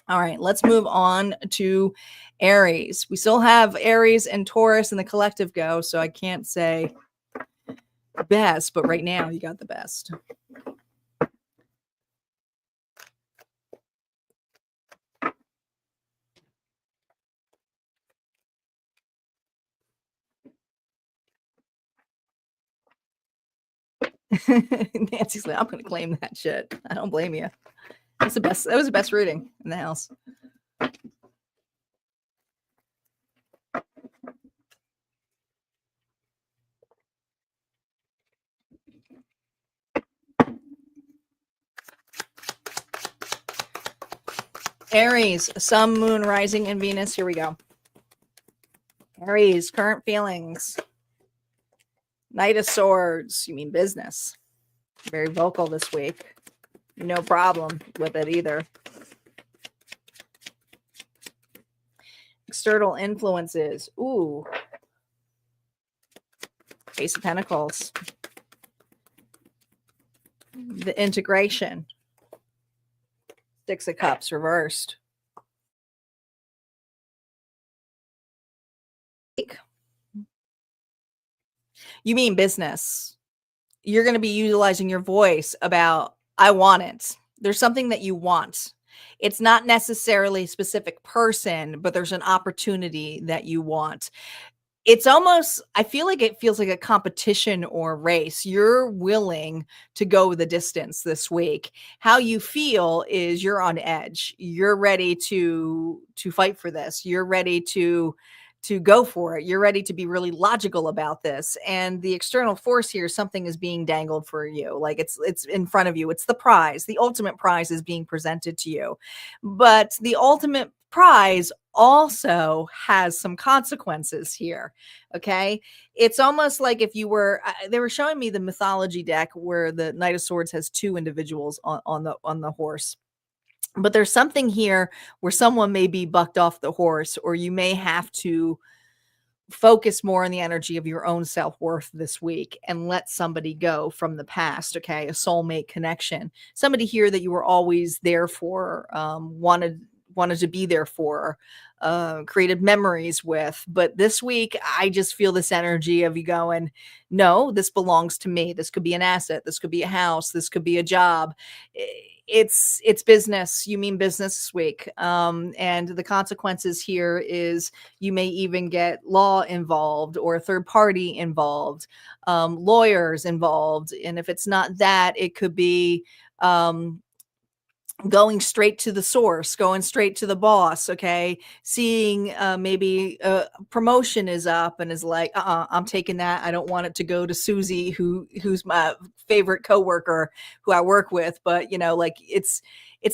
All right, let's move on to Aries. We still have Aries and Taurus in the collective go, so I can't say best, but right now you got the best. Nancy's like, I'm going to claim that shit. I don't blame you. That's the best. That was the best reading in the house. Aries, Sun, Moon, Rising, and Venus. Here we go. Aries, current feelings. Knight of Swords. You mean business. Very vocal this week. No problem with it either. External influences. Ooh. Ace of Pentacles. The integration. Six of Cups reversed. You mean business. You're going to be utilizing your voice about, I want it. There's something that you want. It's not necessarily a specific person, but there's an opportunity that you want. It's almost, I feel like it feels like a competition or race. You're willing to go the distance this week. How you feel is you're on edge. You're ready to fight for this. You're ready to go for it. You're ready to be really logical about this. And the external force here, something is being dangled for you. Like it's in front of you. It's the prize. The ultimate prize is being presented to you. But the ultimate prize also has some consequences here. Okay. It's almost like if you were, they were showing me the mythology deck where the Knight of Swords has two individuals on the horse. But there's something here where someone may be bucked off the horse, or you may have to focus more on the energy of your own self-worth this week and let somebody go from the past. Okay. A soulmate connection, somebody here that you were always there for, wanted to be there for, created memories with. But this week, I just feel this energy of you going, no, this belongs to me. This could be an asset. This could be a house. This could be a job. It's business. You mean business this week. And the consequences here is you may even get law involved or a third party involved, lawyers involved. And if it's not that, it could be, going straight to the source, going straight to the boss. Okay. Seeing maybe a promotion is up and is like, I'm taking that. I don't want it to go to Susie, who's my favorite coworker who I work with. But like it's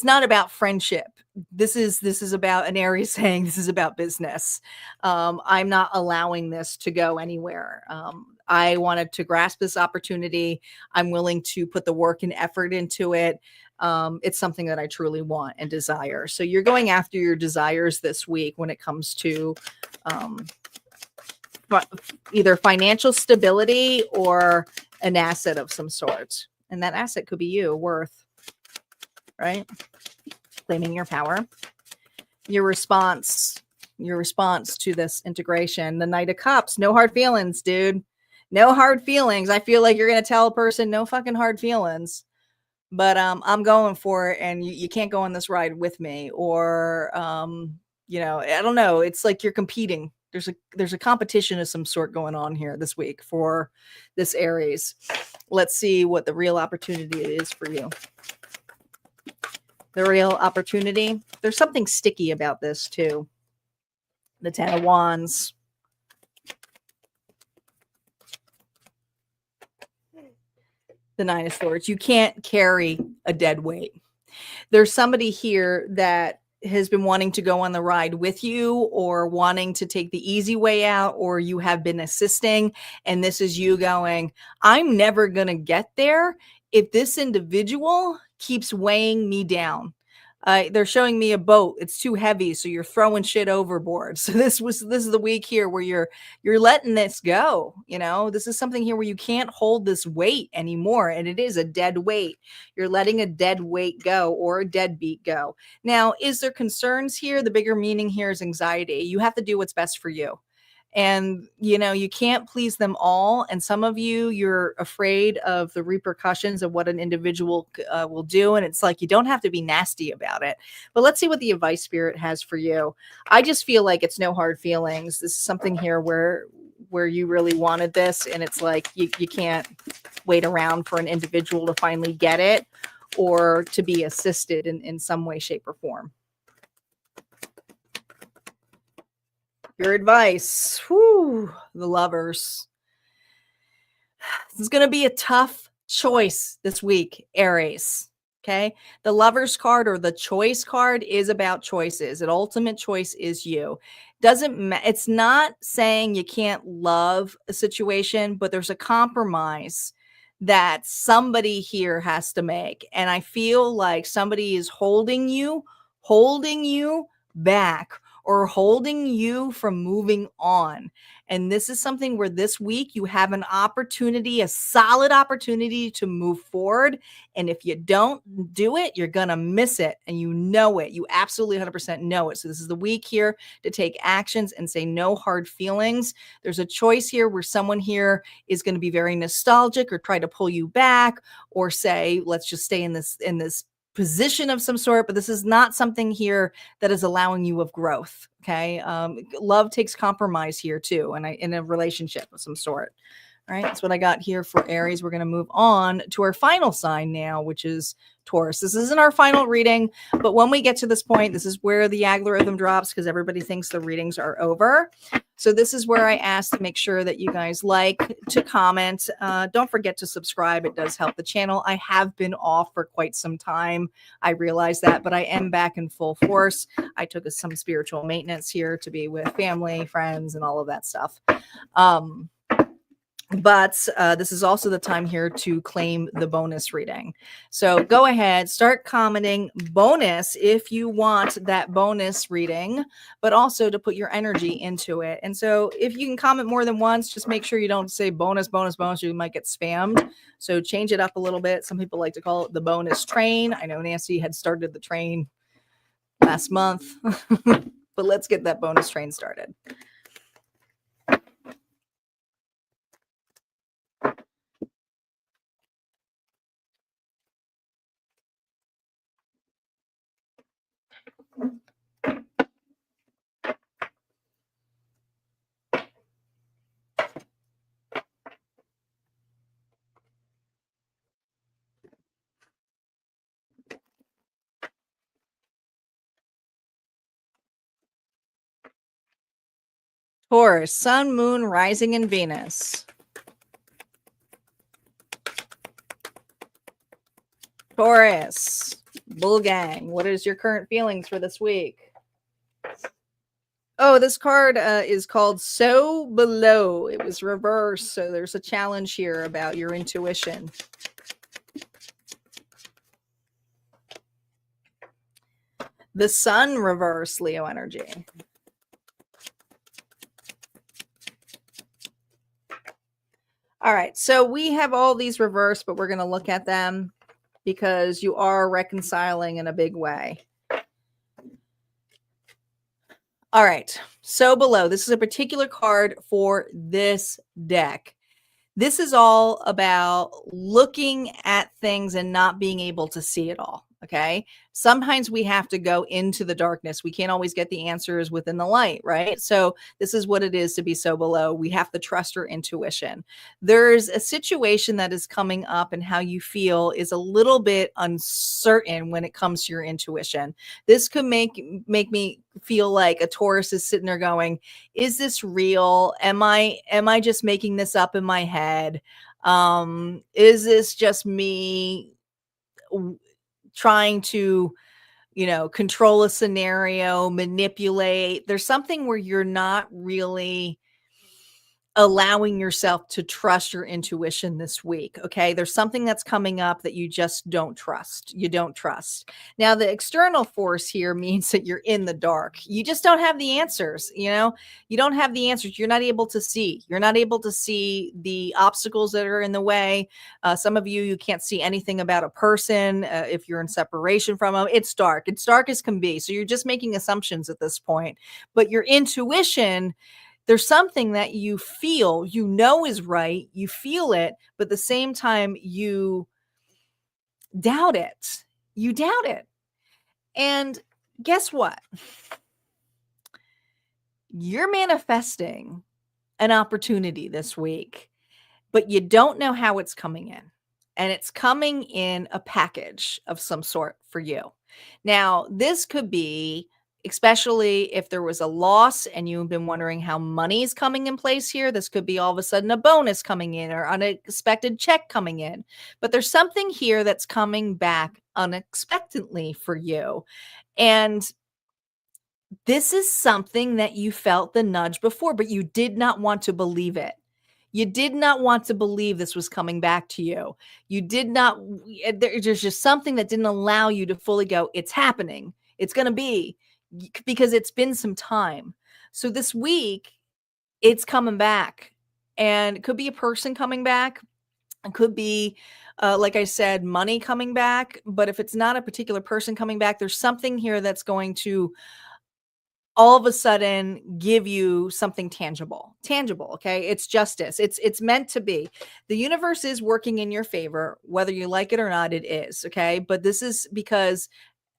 not about friendship. This is about an Aries saying this is about business. I'm not allowing this to go anywhere. I wanted to grasp this opportunity. I'm willing to put the work and effort into it. It's something that I truly want and desire. So you're going after your desires this week when it comes to either financial stability or an asset of some sort. And that asset could be you, worth, right? Claiming your power. Your response to this integration, the Knight of Cups, no hard feelings, dude. No hard feelings. I feel like you're going to tell a person no fucking hard feelings. But I'm going for it, and you can't go on this ride with me. Or, I don't know. It's like you're competing. There's a competition of some sort going on here this week for this Aries. Let's see what the real opportunity is for you. The real opportunity. There's something sticky about this too. The Ten of Wands. The Nine of Swords. You can't carry a dead weight. There's somebody here that has been wanting to go on the ride with you or wanting to take the easy way out, or you have been assisting. And this is you going, I'm never going to get there if this individual keeps weighing me down. They're showing me a boat. It's too heavy, so you're throwing shit overboard. So this is the week here where you're letting this go. You know, this is something here where you can't hold this weight anymore, and it is a dead weight. You're letting a dead weight go or a deadbeat go. Now, is there concerns here? The bigger meaning here is anxiety. You have to do what's best for you. And you know, you can't please them all, and some of you're afraid of the repercussions of what an individual will do, and it's like you don't have to be nasty about it. But let's see what the advice spirit has for you. I just feel like it's no hard feelings. This is something here where you really wanted this, and it's like you can't wait around for an individual to finally get it or to be assisted in some way, shape, or form. Your advice. Whew, the Lovers. This is going to be a tough choice this week, Aries. Okay. The Lovers card or the choice card is about choices. An ultimate choice is you. It's not saying you can't love a situation, but there's a compromise that somebody here has to make. And I feel like somebody is holding you back or holding you from moving on. And this is something where this week you have an opportunity, a solid opportunity to move forward. And if you don't do it, you're going to miss it. And you know it. You absolutely 100% know it. So this is the week here to take actions and say no hard feelings. There's a choice here where someone here is going to be very nostalgic or try to pull you back or say, let's just stay in this position of some sort, but this is not something here that is allowing you of growth. Okay. Love takes compromise here too. And in a relationship of some sort. All right. That's what I got here for Aries. We're going to move on to our final sign now, which is Taurus. This isn't our final reading, but when we get to this point, this is where the algorithm drops because everybody thinks the readings are over. So this is where I ask to make sure that you guys like to comment. Don't forget to subscribe. It does help the channel. I have been off for quite some time. I realize that, but I am back in full force. I took some spiritual maintenance here to be with family, friends, and all of that stuff. But this is also the time here to claim the bonus reading. So go ahead, start commenting bonus if you want that bonus reading, but also to put your energy into it. And so if you can comment more than once, just make sure you don't say bonus, bonus, bonus. You might get spammed. So change it up a little bit. Some people like to call it the bonus train. I know Nancy had started the train last month, but let's get that bonus train started. Taurus, Sun, Moon, Rising, and Venus. Taurus, Bull Gang, what is your current feelings for this week? Oh, this card is called So Below. It was reversed, so there's a challenge here about your intuition. The Sun reverse, Leo energy. All right, so we have all these reversed, but we're going to look at them because you are reconciling in a big way. All right, So Below. This is a particular card for this deck. This is all about looking at things and not being able to see it all. Okay. Sometimes we have to go into the darkness. We can't always get the answers within the light, right? So this is what it is to be so below. We have to trust our intuition. There's a situation that is coming up and how you feel is a little bit uncertain when it comes to your intuition. This could make me feel like a Taurus is sitting there going, is this real? Am I just making this up in my head? Is this just me trying to, control a scenario, manipulate. There's something where you're not really allowing yourself to trust your intuition this week. Okay. There's something that's coming up that you just don't trust. You don't trust. Now, the external force here means that you're in the dark. You just don't have the answers. You don't have the answers. You're not able to see. You're not able to see the obstacles that are in the way. Some of you can't see anything about a person. If you're in separation from them, it's dark. It's dark as can be. So you're just making assumptions at this point. But your intuition, there's something that you feel, is right. You feel it, but at the same time, you doubt it. You doubt it. And guess what? You're manifesting an opportunity this week, but you don't know how it's coming in. And it's coming in a package of some sort for you. Now, this could be, especially if there was a loss and you've been wondering how money is coming in place here. This could be all of a sudden a bonus coming in or unexpected check coming in. But there's something here that's coming back unexpectedly for you. And this is something that you felt the nudge before, but you did not want to believe it. You did not want to believe this was coming back to you. You did not, there's just something that didn't allow you to fully go, it's happening. It's going to be, because it's been some time. So this week, it's coming back. And it could be a person coming back. It could be, like I said, money coming back. But if it's not a particular person coming back, there's something here that's going to all of a sudden give you something tangible. Okay. It's justice. It's meant to be. The universe is working in your favor, whether you like it or not, it is. Okay. But this is because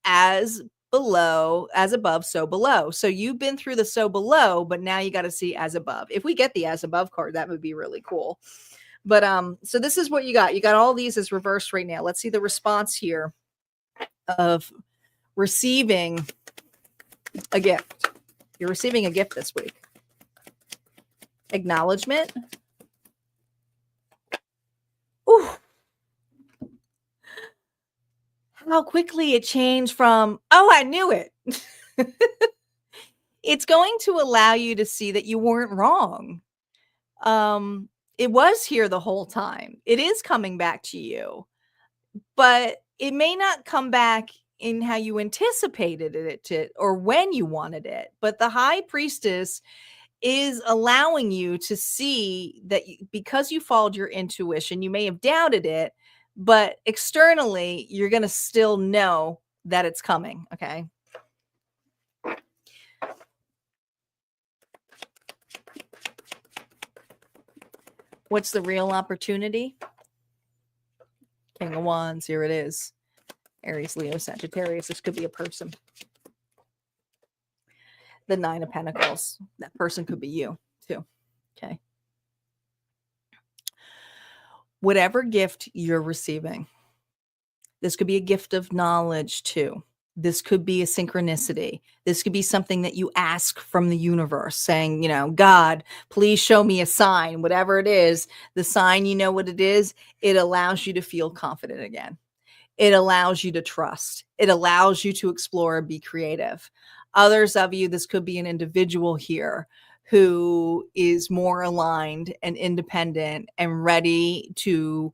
as above, so below. So you've been through the so below, but now you got to see as above. If we get the as above card, that would be really cool. But so this is what you got. You got all these as reversed right now. Let's see the response here of receiving a gift. You're receiving a gift this week. Acknowledgement. Ooh. How quickly it changed from, oh, I knew it. It's going to allow you to see that you weren't wrong. It was here the whole time. It is coming back to you, but it may not come back in how you anticipated it to, or when you wanted it. But the high priestess is allowing you to see that because you followed your intuition, you may have doubted it, but externally, you're going to still know that it's coming. Okay. What's the real opportunity? King of Wands. Here it is. Aries, Leo, Sagittarius. This could be a person. The Nine of Pentacles. That person could be you too. Okay. Whatever gift you're receiving, this could be a gift of knowledge too. This could be a synchronicity. This could be something that you ask from the universe saying, God, please show me a sign, whatever it is, the sign, you know what it is. It allows you to feel confident again. It allows you to trust. It allows you to explore and be creative. Others of you, this could be an individual here who is more aligned and independent and ready to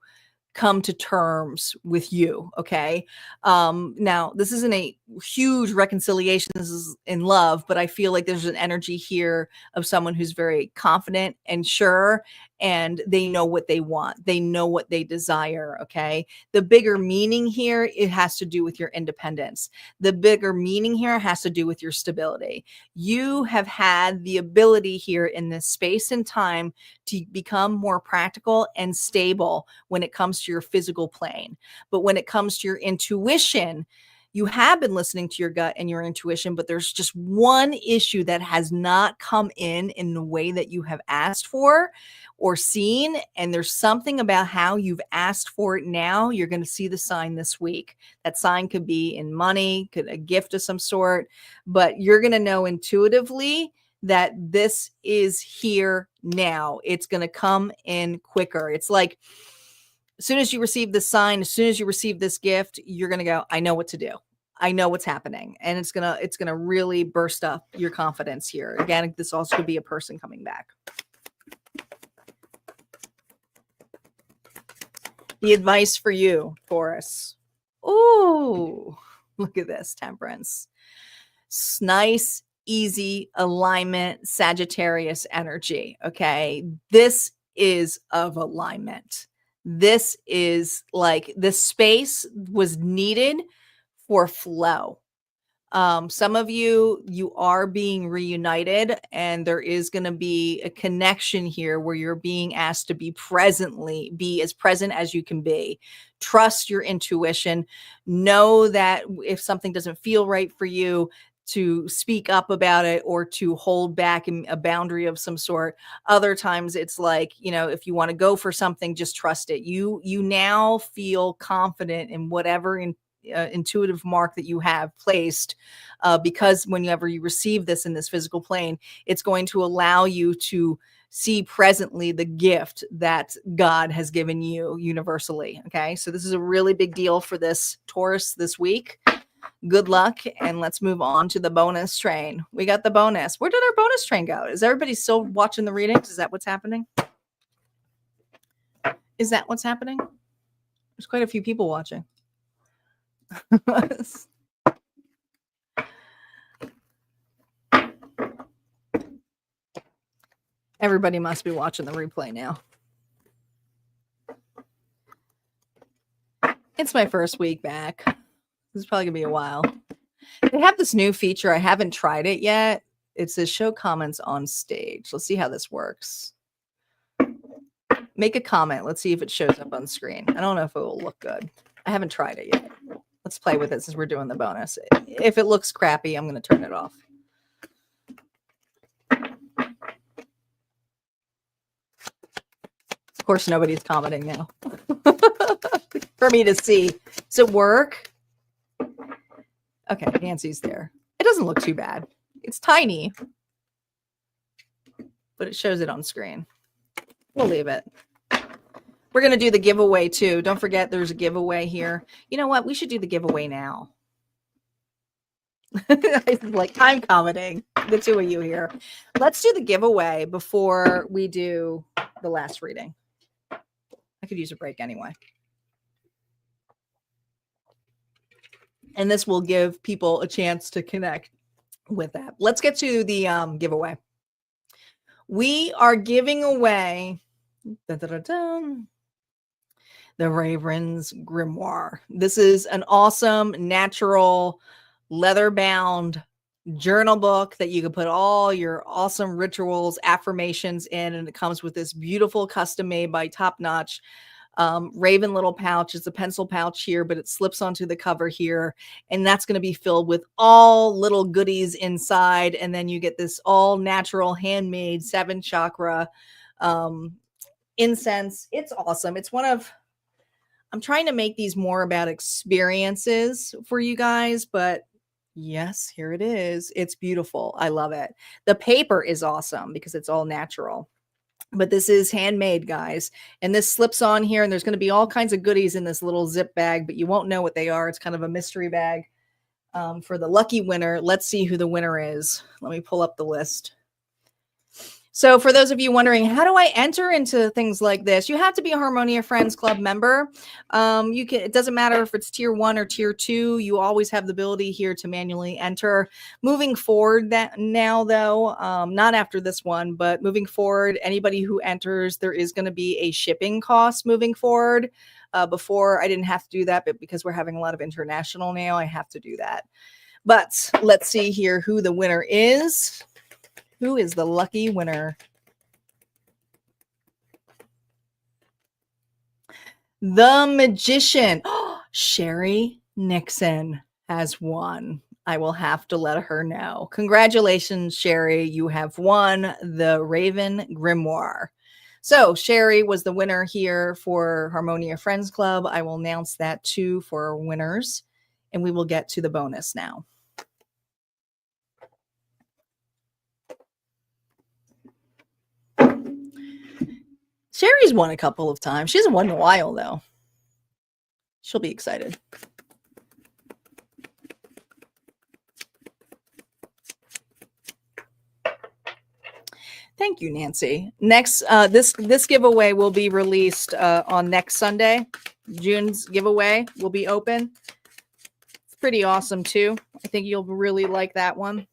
come to terms with you. Okay. Now this isn't a huge reconciliation. This is in love, but I feel like there's an energy here of someone who's very confident and sure, and they know what they want. They know what they desire. Okay. The bigger meaning here, it has to do with your independence. The bigger meaning here has to do with your stability. You have had the ability here in this space and time to become more practical and stable when it comes to your physical plane. But when it comes to your intuition, you have been listening to your gut and your intuition, but there's just one issue that has not come in the way that you have asked for or seen. And there's something about how you've asked for it now. You're going to see the sign this week. That sign could be in money, could a gift of some sort, but you're going to know intuitively that this is here now. It's going to come in quicker. It's like As soon as you receive this sign, as soon as you receive this gift, you're going to go, I know what to do. I know what's happening. And it's going to really burst up your confidence here. Again, this also could be a person coming back. The advice for you, Taurus. Ooh, look at this, Temperance. Nice, easy alignment, Sagittarius energy. Okay. This is of alignment. This is like this space was needed for flow. Some of you are being reunited, and there is going to be a connection here where you're being asked to be as present as you can be. Trust your intuition. Know that if something doesn't feel right for you, to speak up about it or to hold back in a boundary of some sort. Other times it's like, if you want to go for something, just trust it. You now feel confident in whatever intuitive mark that you have placed, because whenever you receive this in this physical plane, it's going to allow you to see presently the gift that God has given you universally. Okay. So this is a really big deal for this Taurus this week. Good luck. And let's move on to the bonus train. We got the bonus. Where did our bonus train go? Is everybody still watching the readings? Is that what's happening? Is that what's happening? There's quite a few people watching. Everybody must be watching the replay now. It's my first week back. This is probably gonna be a while. They have this new feature. I haven't tried it yet. It says show comments on stage. Let's see how this works. Make a comment. Let's see if it shows up on screen. I don't know if it will look good. I haven't tried it yet. Let's play with it since we're doing the bonus. If it looks crappy, I'm going to turn it off. Of course, nobody's commenting now. For me to see. Does it work? Okay, Nancy's there. It doesn't look too bad. It's tiny, but it shows it on screen. We'll leave it. We're going to do the giveaway too. Don't forget there's a giveaway here. You know what? We should do the giveaway now. Like, I'm commenting, the two of you here. Let's do the giveaway before we do the last reading. I could use a break anyway. And this will give people a chance to connect with that. Let's get to the giveaway. We are giving away the Raven's Grimoire. This is an awesome, natural, leather-bound journal book that you can put all your awesome rituals, affirmations in, and it comes with this beautiful custom-made by Top Notch Raven little pouch. It's a pencil pouch here, but it slips onto the cover here, and that's going to be filled with all little goodies inside. And then you get this all natural, handmade 7 chakra incense. It's awesome. It's I'm trying to make these more about experiences for you guys, but yes, here it is. It's beautiful. I love it. The paper is awesome because it's all natural. But this is handmade, guys. And this slips on here, and there's going to be all kinds of goodies in this little zip bag, but you won't know what they are. It's kind of a mystery bag for the lucky winner. Let's see who the winner is. Let me pull up the list. So for those of you wondering, how do I enter into things like this? You have to be a Harmonia Friends Club member. It doesn't matter if it's tier 1 or tier 2. You always have the ability here to manually enter. Moving forward now, though, not after this one, but moving forward, anybody who enters, there is going to be a shipping cost moving forward. Before, I didn't have to do that, but because we're having a lot of international now, I have to do that. But let's see here who the winner is. Who is the lucky winner? The Magician. Sherry Nixon has won. I will have to let her know. Congratulations, Sherry. You have won the Raven Grimoire. So Sherry was the winner here for Harmonia Friends Club. I will announce that too for our winners, and we will get to the bonus now. Sherry's won a couple of times. She hasn't won in a while, though. She'll be excited. Thank you, Nancy. Next, this giveaway will be released on next Sunday. June's giveaway will be open. It's pretty awesome, too. I think you'll really like that one.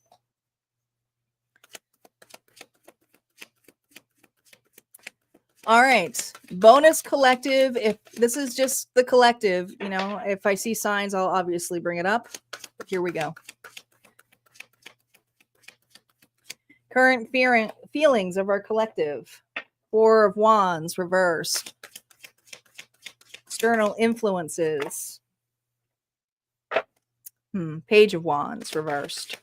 All right. Bonus collective. If this is just the collective, you know, if I see signs, I'll obviously bring it up. But here we go. Current feelings of our collective. Four of Wands reversed. External influences. Page of Wands reversed.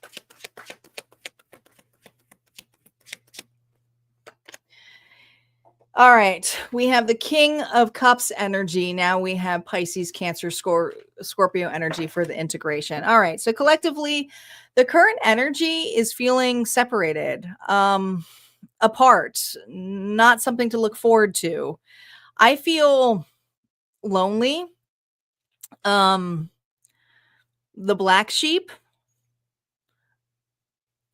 All right. We have the King of Cups energy. Now we have Pisces, Cancer, Scorpio energy for the integration. All right. So collectively, the current energy is feeling separated, apart, not something to look forward to. I feel lonely. The black sheep,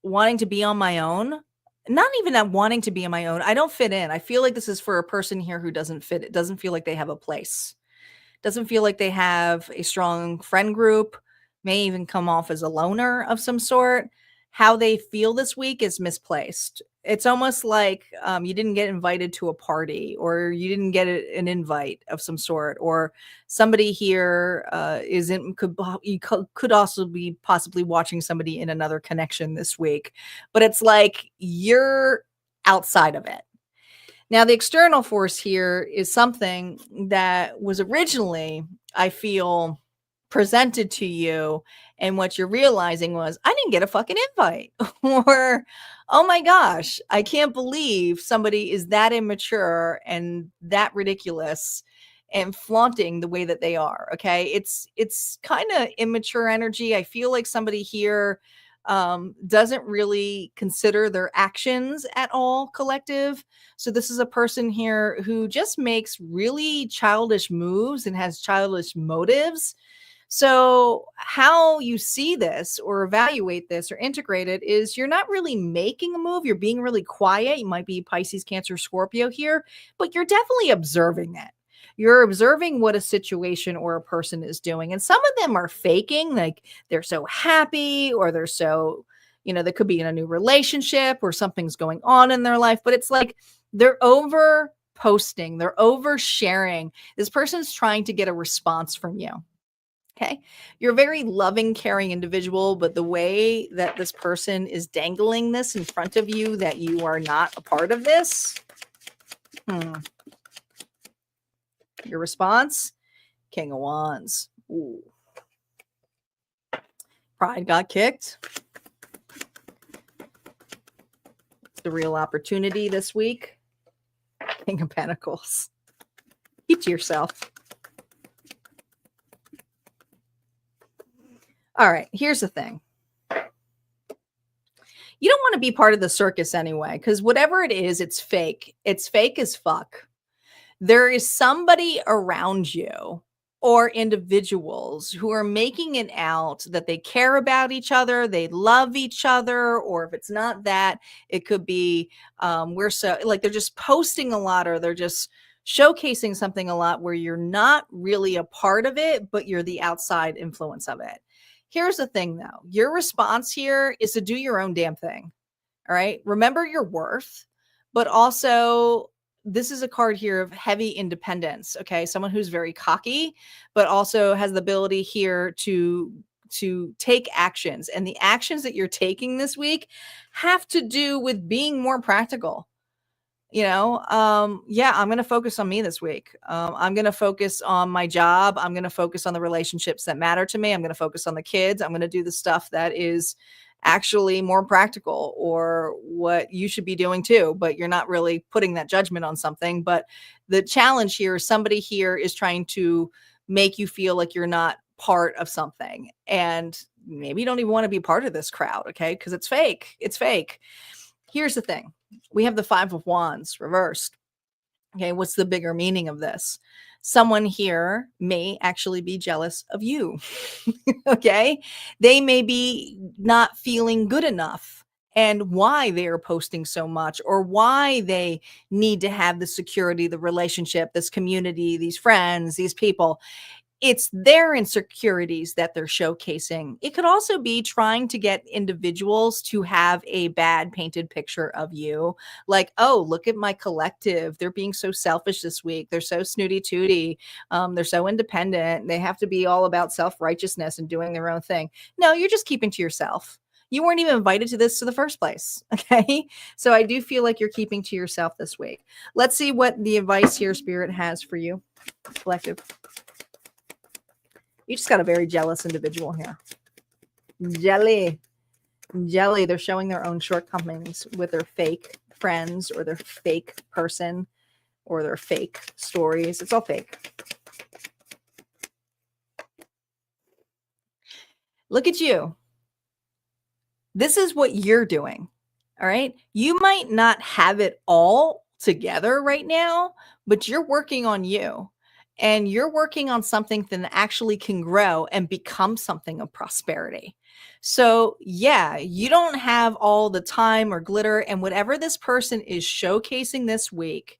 wanting to be on my own. Not even at wanting to be on my own. I don't fit in. I feel like this is for a person here who doesn't fit. It doesn't feel like they have a place. Doesn't feel like they have a strong friend group. May even come off as a loner of some sort. How they feel this week is misplaced. It's almost like you didn't get invited to a party, or you didn't get an invite of some sort, or somebody here could also be possibly watching somebody in another connection this week, but it's like you're outside of it. Now, the external force here is something that was originally, I feel, presented to you, and what you're realizing was, I didn't get a fucking invite. Or, oh my gosh, I can't believe somebody is that immature and that ridiculous and flaunting the way that they are. Okay. It's kind of immature energy. I feel like somebody here doesn't really consider their actions at all, collective. So this is a person here who just makes really childish moves and has childish motives. So how you see this or evaluate this or integrate it is you're not really making a move. You're being really quiet. You might be Pisces, Cancer, Scorpio here, but you're definitely observing it. You're observing what a situation or a person is doing. And some of them are faking, like they're so happy, or they're so, they could be in a new relationship or something's going on in their life, but it's like they're over posting, they're over sharing. This person's trying to get a response from you. Okay. You're a very loving, caring individual, but the way that this person is dangling this in front of you, that you are not a part of this. Your response, King of Wands. Ooh. Pride got kicked. It's the real opportunity this week. King of Pentacles. Keep to yourself. All right, here's the thing. You don't want to be part of the circus anyway, because whatever it is, it's fake. It's fake as fuck. There is somebody around you or individuals who are making it out that they care about each other, they love each other, or if it's not that, it could be they're just posting a lot, or they're just showcasing something a lot where you're not really a part of it, but you're the outside influence of it. Here's the thing, though. Your response here is to do your own damn thing. All right. Remember your worth, but also this is a card here of heavy independence. Okay. Someone who's very cocky, but also has the ability here to take actions. And the actions that you're taking this week have to do with being more practical. I'm going to focus on me this week. I'm going to focus on my job. I'm going to focus on the relationships that matter to me. I'm going to focus on the kids. I'm going to do the stuff that is actually more practical, or what you should be doing too, but you're not really putting that judgment on something. But the challenge here is somebody here is trying to make you feel like you're not part of something. And maybe you don't even want to be part of this crowd. Okay. Because it's fake. It's fake. Here's the thing. We have the Five of Wands reversed. Okay, what's the bigger meaning of this? Someone here may actually be jealous of you. Okay, they may be not feeling good enough and why they are posting so much or why they need to have the security, the relationship, this community, these friends, these people. It's their insecurities that they're showcasing. It could also be trying to get individuals to have a bad painted picture of you. Like, oh, look at my collective. They're being so selfish this week. They're so snooty tooty. They're so independent. They have to be all about self righteousness and doing their own thing. No, you're just keeping to yourself. You weren't even invited to this in the first place. Okay. So I do feel like you're keeping to yourself this week. Let's see what the advice here, Spirit, has for you, collective. You just got a very jealous individual here. Jelly. They're showing their own shortcomings with their fake friends or their fake person or their fake stories. It's all fake. Look at you. This is what you're doing. All right. You might not have it all together right now, but you're working on you. And you're working on something that actually can grow and become something of prosperity. So, yeah, you don't have all the time or glitter. And whatever this person is showcasing this week,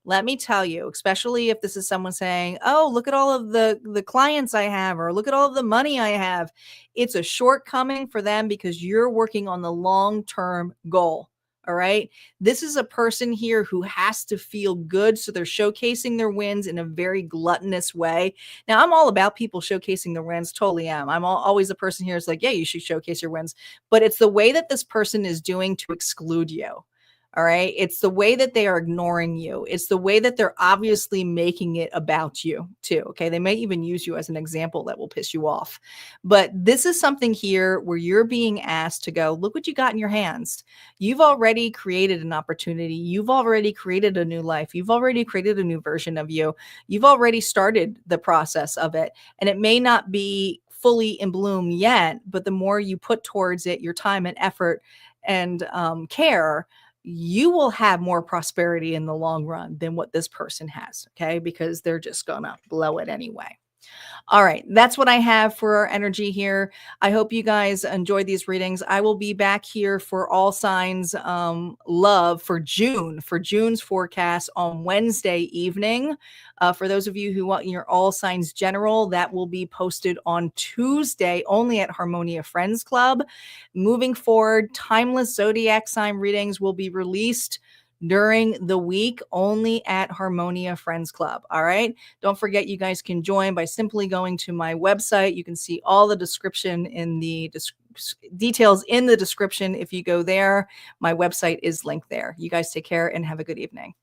let me tell you, especially if this is someone saying, oh, look at all of the clients I have, or look at all of the money I have. It's a shortcoming for them because you're working on the long-term goal. All right. This is a person here who has to feel good. So they're showcasing their wins in a very gluttonous way. Now, I'm all about people showcasing their wins. Totally am. I'm always a person here who's like, yeah, you should showcase your wins. But it's the way that this person is doing to exclude you. All right. It's the way that they are ignoring you. It's the way that they're obviously making it about you too. Okay. They may even use you as an example that will piss you off. But this is something here where you're being asked to go, look what you got in your hands. You've already created an opportunity. You've already created a new life. You've already created a new version of you. You've already started the process of it. And it may not be fully in bloom yet, but the more you put towards it, your time and effort and care, you will have more prosperity in the long run than what this person has. Okay. Because they're just going to blow it anyway. All right. That's what I have for our energy here. I hope you guys enjoyed these readings. I will be back here for all signs love for June's forecast on Wednesday evening. For those of you who want your all signs general, that will be posted on Tuesday only at Harmonia Friends Club. Moving forward, timeless zodiac sign readings will be released during the week only at Harmonia Friends Club. All right. Don't forget, you guys can join by simply going to my website. You can see all the description in the details in the description. If you go there, my website is linked there. You guys take care and have a good evening.